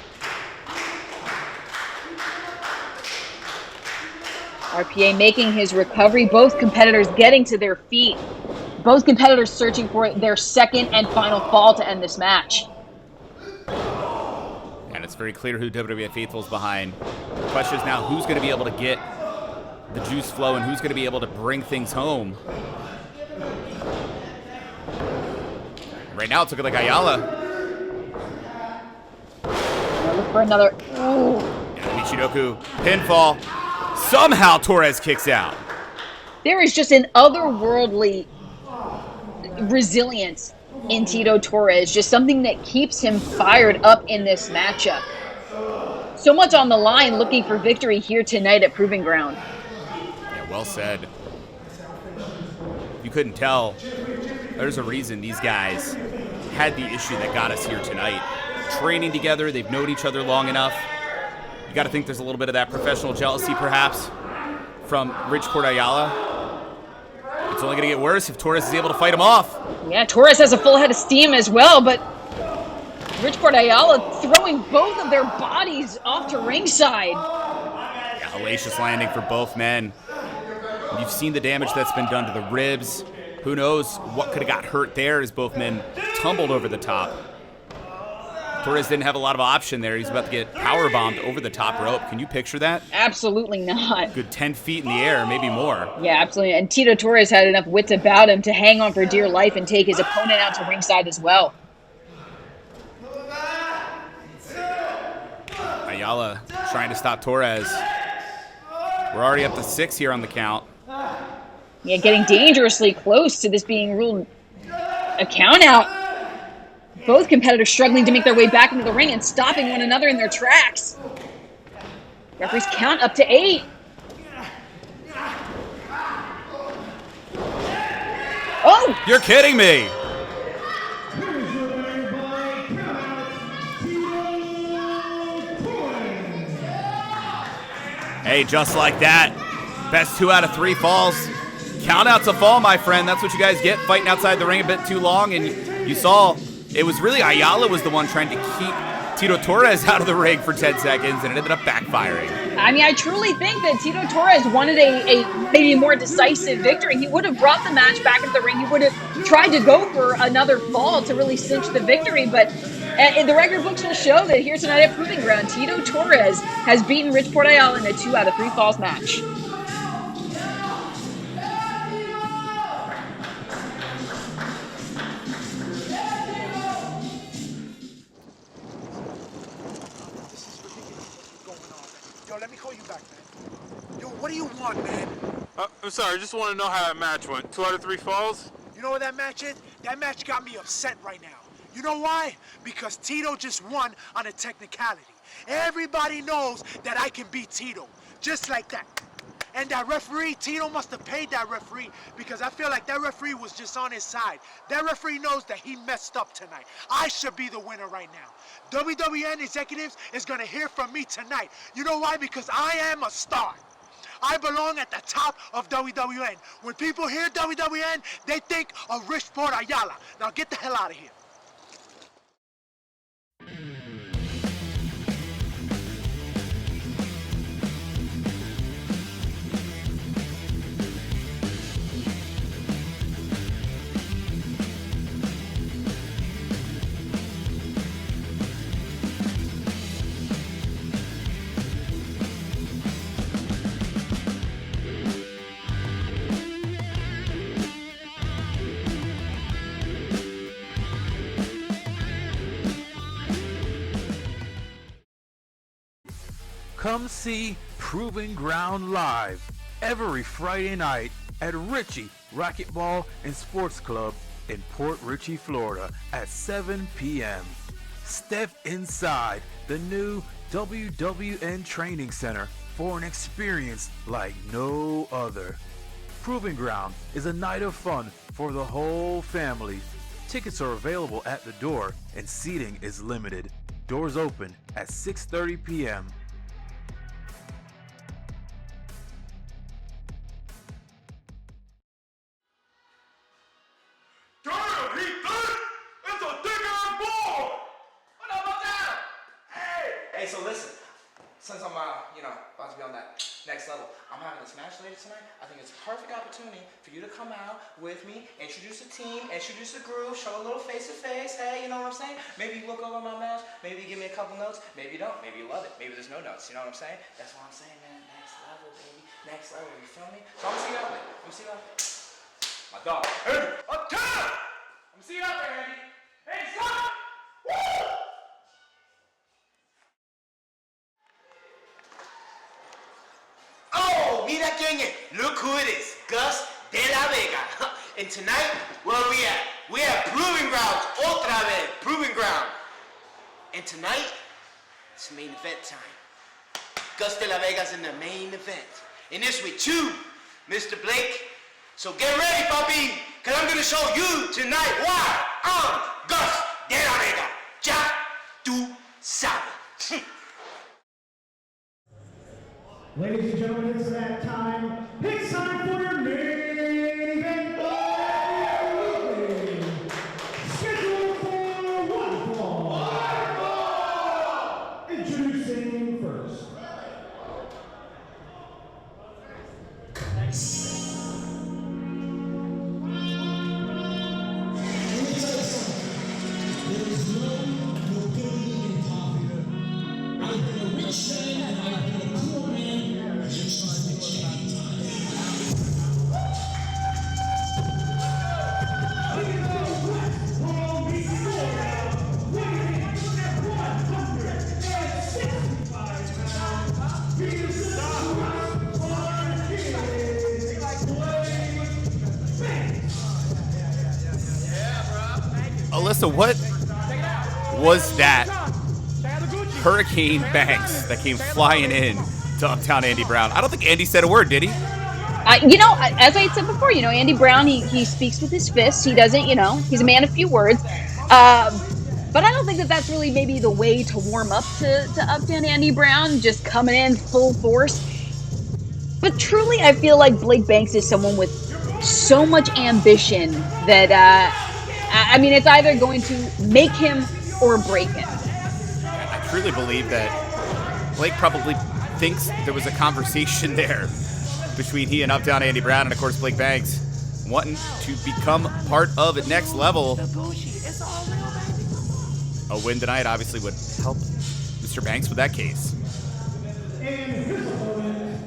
RPA making his recovery, both competitors getting to their feet. Both competitors searching for their second and final fall to end this match.
And it's very clear who WWN Faithful is behind. The question is now who's going to be able to get the juice flow and who's going to be able to bring things home. Right now it's looking like Ayala.
Look for another. Ooh.
And Michinoku pinfall. Somehow Torres kicks out.
There is just an otherworldly resilience in Tito Torres, just something that keeps him fired up in this matchup. So much on the line looking for victory here tonight at Proving Ground.
Yeah, well said. You couldn't tell. There's a reason these guys had the issue that got us here tonight. Training together, they've known each other long enough. You got to think there's a little bit of that professional jealousy, perhaps, from Ridgeport Ayala. It's only going to get worse if Torres is able to fight him off.
Yeah, Torres has a full head of steam as well, but Ridgeport Ayala throwing both of their bodies off to ringside.
Yeah, hellacious landing for both men. You've seen the damage that's been done to the ribs. Who knows what could have got hurt there as both men tumbled over the top. Torres didn't have a lot of option there. He's about to get powerbombed over the top rope. Can you picture that?
Absolutely not.
Good 10 feet in the air, maybe more.
Yeah, absolutely. And Tito Torres had enough wits about him to hang on for dear life and take his opponent out to ringside as well.
Ayala trying to stop Torres. We're already up to 6 here on the count.
Yeah, getting dangerously close to this being ruled a count out. Both competitors struggling to make their way back into the ring and stopping one another in their tracks. Referees count up to 8. Oh!
You're kidding me! Hey, just like that. Best 2 out of 3 falls. Count out's a fall, my friend. That's what you guys get, fighting outside the ring a bit too long. And you saw it was really Ayala was the one trying to keep Tito Torres out of the ring for 10 seconds, and it ended up backfiring.
I mean, I truly think that Tito Torres wanted a maybe more decisive victory. He would have brought the match back into the ring. He would have tried to go for another fall to really cinch the victory, but And the record books will show that here tonight at Proving Ground, Tito Torres has beaten Richport Ayala in a 2 out of 3 falls match.
Yo, let me call you back, man. Yo, what do you want, man?
I'm sorry, I just want to know how that match went. 2 out of 3 falls?
You know what that match is? That match got me upset right now. You know why? Because Tito just won on a technicality. Everybody knows that I can beat Tito, just like that. And that referee, Tito must have paid that referee because I feel like that referee was just on his side. That referee knows that he messed up tonight. I should be the winner right now. WWN executives is gonna hear from me tonight. You know why? Because I am a star. I belong at the top of WWN. When people hear WWN, they think of Richport Ayala. Now get the hell out of here.
Come see Proving Ground live every Friday night at Richey Racquetball and Sports Club in Port Richey, Florida at 7 p.m. Step inside the new WWN Training Center for an experience like no other. Proving Ground is a night of fun for the whole family. Tickets are available at the door and seating is limited. Doors open at 6:30 p.m.
Hey, so listen, since I'm, about to be on that next level, I'm having this match later tonight. I think it's a perfect opportunity for you to come out with me, introduce the team, introduce the groove, show a little face-to-face. Hey, you know what I'm saying? Maybe you look over my match, maybe you give me a couple notes, maybe you don't, maybe you love it, maybe there's no notes, you know what I'm saying? That's what I'm saying, man. Next level, baby. Next level, you feel me? So I'm gonna see you out there. I'm gonna see you out there. My dog. Andy, up top! I'm gonna see you out there, Andy. Hey, stop! Woo! Oh, mira quién es. Look who it is. Gus de la Vega. And tonight, where are we at? We at Proving Ground. Otra vez. Proving Ground. And tonight, it's main event time. Gus de la Vega's in the main event. And this with you, Mr. Blake. So get ready, papi, because I'm going to show you tonight why I'm Gus de la Vega. Ya tú sabes.
Ladies and gentlemen, it's that time. It's time for your main event of the evening. Scheduled for one fall. Introducing first.
Alyssa, what was that Hurricane Banks that came flying in to Uptown Andy Brown? I don't think Andy said a word, did he?
As I said before, Andy Brown, he speaks with his fists. He doesn't, he's a man of few words. But I don't think that that's really maybe the way to warm up to Uptown Andy Brown, just coming in full force. But truly, I feel like Blake Banks is someone with so much ambition that, it's either going to make him or break him.
I truly believe that Blake probably thinks there was a conversation there between he and Uptown Andy Brown, and of course Blake Banks wanting to become part of Next Level. A win tonight obviously would help Mr. Banks with that case.
And his opponent,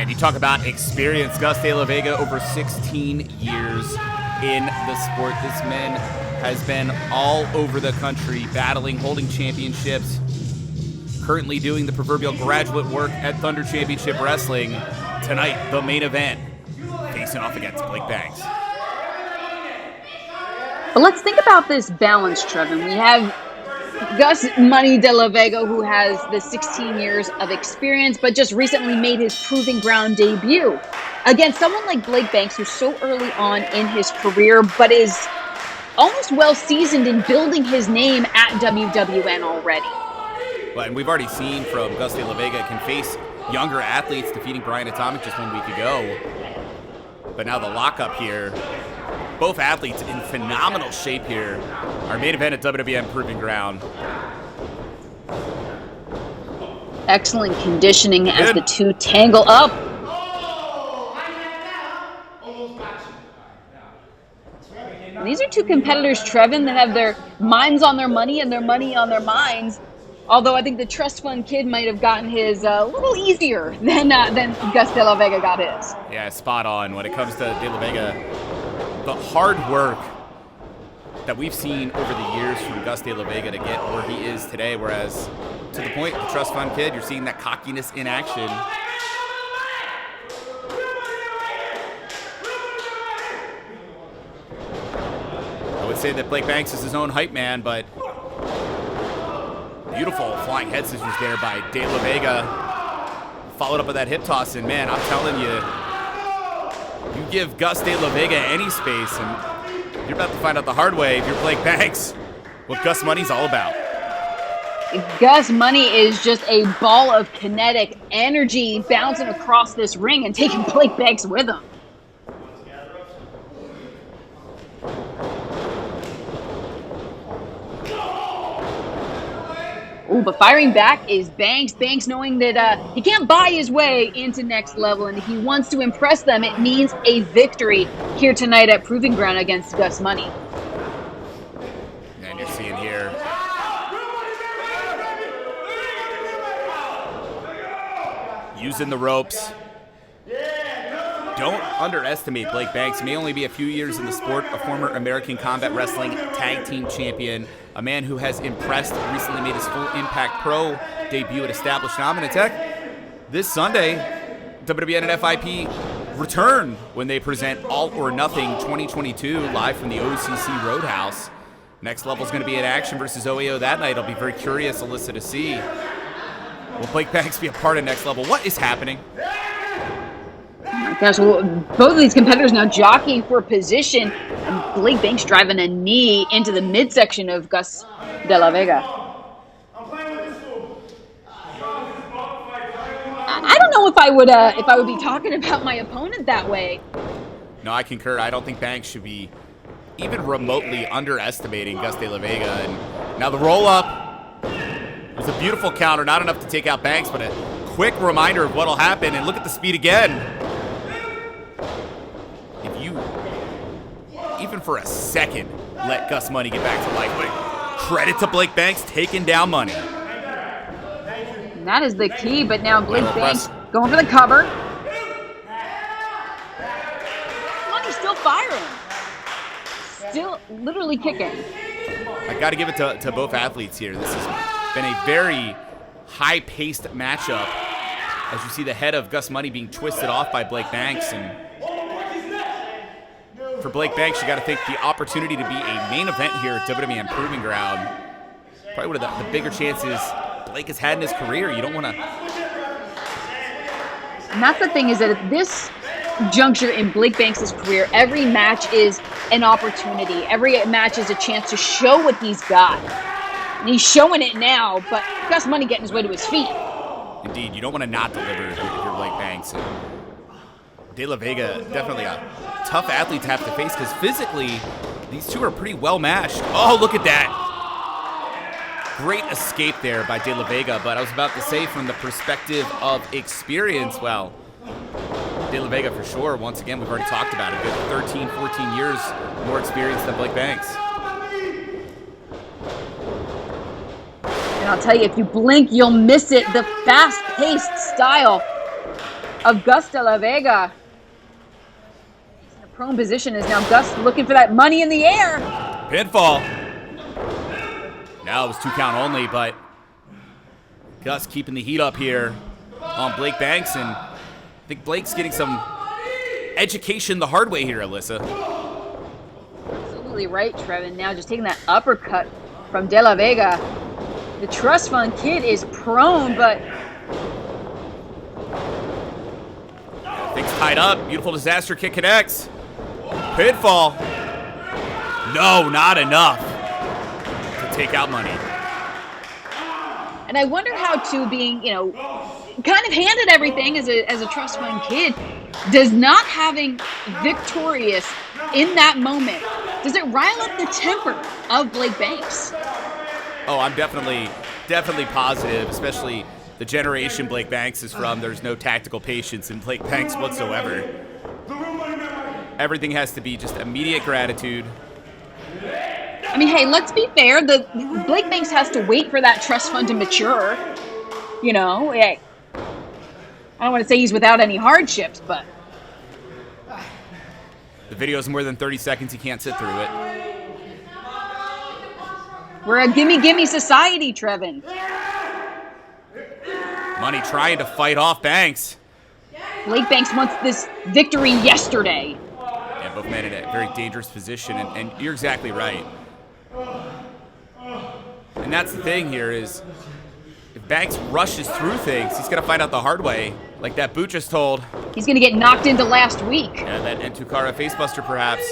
And you talk about experience. Gus De La Vega, over 16 years in the sport. This man has been all over the country battling, holding championships, currently doing the proverbial graduate work at Thunder Championship Wrestling. Tonight, the main event, facing off against Blake Banks.
But let's think about this balance, Trevin. We have Gus Money De La Vega, who has the 16 years of experience, but just recently made his Proving Ground debut against someone like Blake Banks, who's so early on in his career, but is almost well-seasoned in building his name at WWN already.
Well, and we've already seen from Gus De La Vega can face younger athletes, defeating Brian Atomic just 1 week ago. But now the lockup here. Both athletes in phenomenal shape here. Our main event at WWN Proving Ground.
Excellent conditioning as the two tangle up. And these are two competitors, Trevin, that have their minds on their money and their money on their minds. Although I think the trust fund kid might have gotten his a little easier than Gus De La Vega got his.
Yeah, spot on. When it comes to De La Vega, the hard work that we've seen over the years from Gus De La Vega to get where he is today, whereas to the point, the trust fund kid, you're seeing that cockiness in action. I would say that Blake Banks is his own hype man, but beautiful flying head scissors there by De La Vega. Followed up with that hip toss, and man, I'm telling you, you give Gus De La Vega any space, and you're about to find out the hard way if you're Blake Banks what Gus Money's all about.
Gus Money is just a ball of kinetic energy bouncing across this ring and taking Blake Banks with him. Ooh, but firing back is Banks. Banks knowing that he can't buy his way into next level, and if he wants to impress them, it means a victory here tonight at Proving Ground against Gus Money.
And you're seeing here using the ropes. Don't underestimate Blake Banks. He may only be a few years in the sport, a former American Combat Wrestling Tag Team Champion, a man who has impressed, recently made his full Impact Pro debut at Established Tech. This Sunday, WWN and FIP return when they present All or Nothing 2022 live from the OCC Road House. Next Level is going to be in action versus OAO that night. I'll be very curious, Alyssa, to see. Will Blake Banks be a part of Next Level? What is happening?
Oh my gosh, well, both of these competitors now jockeying for position, and Blake Banks driving a knee into the midsection of Gus De La Vega. I don't know if I would be talking about my opponent that way.
No, I concur. I don't think Banks should be even remotely underestimating Gus De La Vega. And now the roll-up was a beautiful counter, not enough to take out Banks, but a quick reminder of what'll happen. And look at the speed again. If you, even for a second, let Gus Money get back to lightweight, credit to Blake Banks taking down Money.
And that is the key, but now Blake Banks going for the cover. Money's still firing. Still literally kicking.
I got to give it to both athletes here. This has been a very high-paced matchup as you see the head of Gus Money being twisted off by Blake Banks. And for Blake Banks, you got to think the opportunity to be a main event here at WWN Proving Ground, probably one of the bigger chances Blake has had in his career. You don't want to
And that's the thing, is that at this juncture in Blake Banks' career, every match is an opportunity. Every match is a chance to show what he's got. And he's showing it now, but Gus Money getting his way to his feet.
Indeed, you don't want to not deliver if you're Blake Banks. And De La Vega, definitely a tough athlete to have to face because physically, these two are pretty well matched. Oh, look at that. Great escape there by De La Vega, but I was about to say from the perspective of experience, well, De La Vega for sure, once again, we've already talked about it, good 13, 14 years more experience than Blake Banks.
And I'll tell you, if you blink, you'll miss it. The fast-paced style of Gus De La Vega. He's in a prone position as now Gus looking for that money in the air.
Pinfall. Now it was 2 count only, but Gus keeping the heat up here on Blake Banks, and I think Blake's getting some education the hard way here, Alyssa.
Absolutely right, Trevin. Now just taking that uppercut from De La Vega. The Trust Fund kid is prone, but
things tied up. Beautiful disaster kick connects. Pinfall. No, not enough to take out Money.
and I wonder how too, being, kind of handed everything as a Trust Fund kid, does not having Victorious in that moment, does it rile up the temper of Blake Banks?
Oh, I'm definitely positive, especially the generation Blake Banks is from. There's no tactical patience in Blake Banks whatsoever. Everything has to be just immediate gratitude.
I mean, hey, let's be fair. The Blake Banks has to wait for that trust fund to mature. I don't want to say he's without any hardships, but
the video's more than 30 seconds. He can't sit through it.
We're a gimme society, Trevin.
Money trying to fight off Banks.
Blake Banks wants this victory yesterday.
Yeah, both men in a very dangerous position, and you're exactly right. And that's the thing here is, if Banks rushes through things, he's going to find out the hard way, like that boot just told.
He's going to get knocked into last week.
Yeah, that Entukara facebuster perhaps.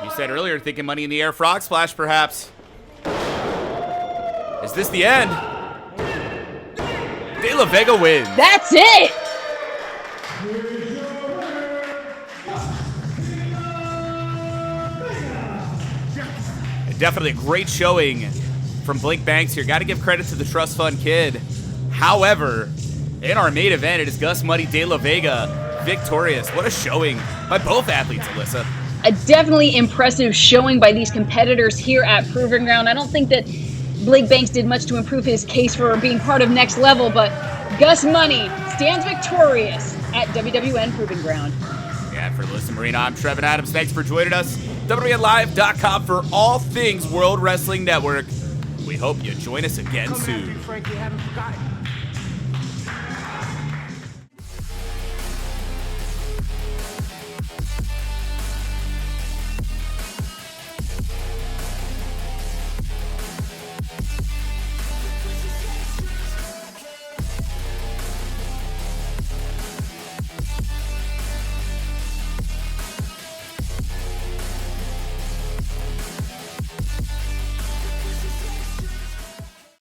You said earlier, thinking money in the air, frog splash perhaps. Is this the end? De La Vega wins.
That's it!
Definitely a great showing from Blake Banks here. Got to give credit to the Trust Fund kid. However, in our main event, it is Gus Money De La Vega victorious. What a showing by both athletes, Alyssa.
A definitely impressive showing by these competitors here at Proving Ground. I don't think that Blake Banks did much to improve his case for being part of Next Level, but Gus Money stands victorious at WWN Proving Ground.
Yeah, for Alyssa Marina, I'm Trevin Adams. Thanks for joining us. WWNLive.com for all things World Wrestling Network. We hope you join us again soon.
Frank, you haven't forgotten.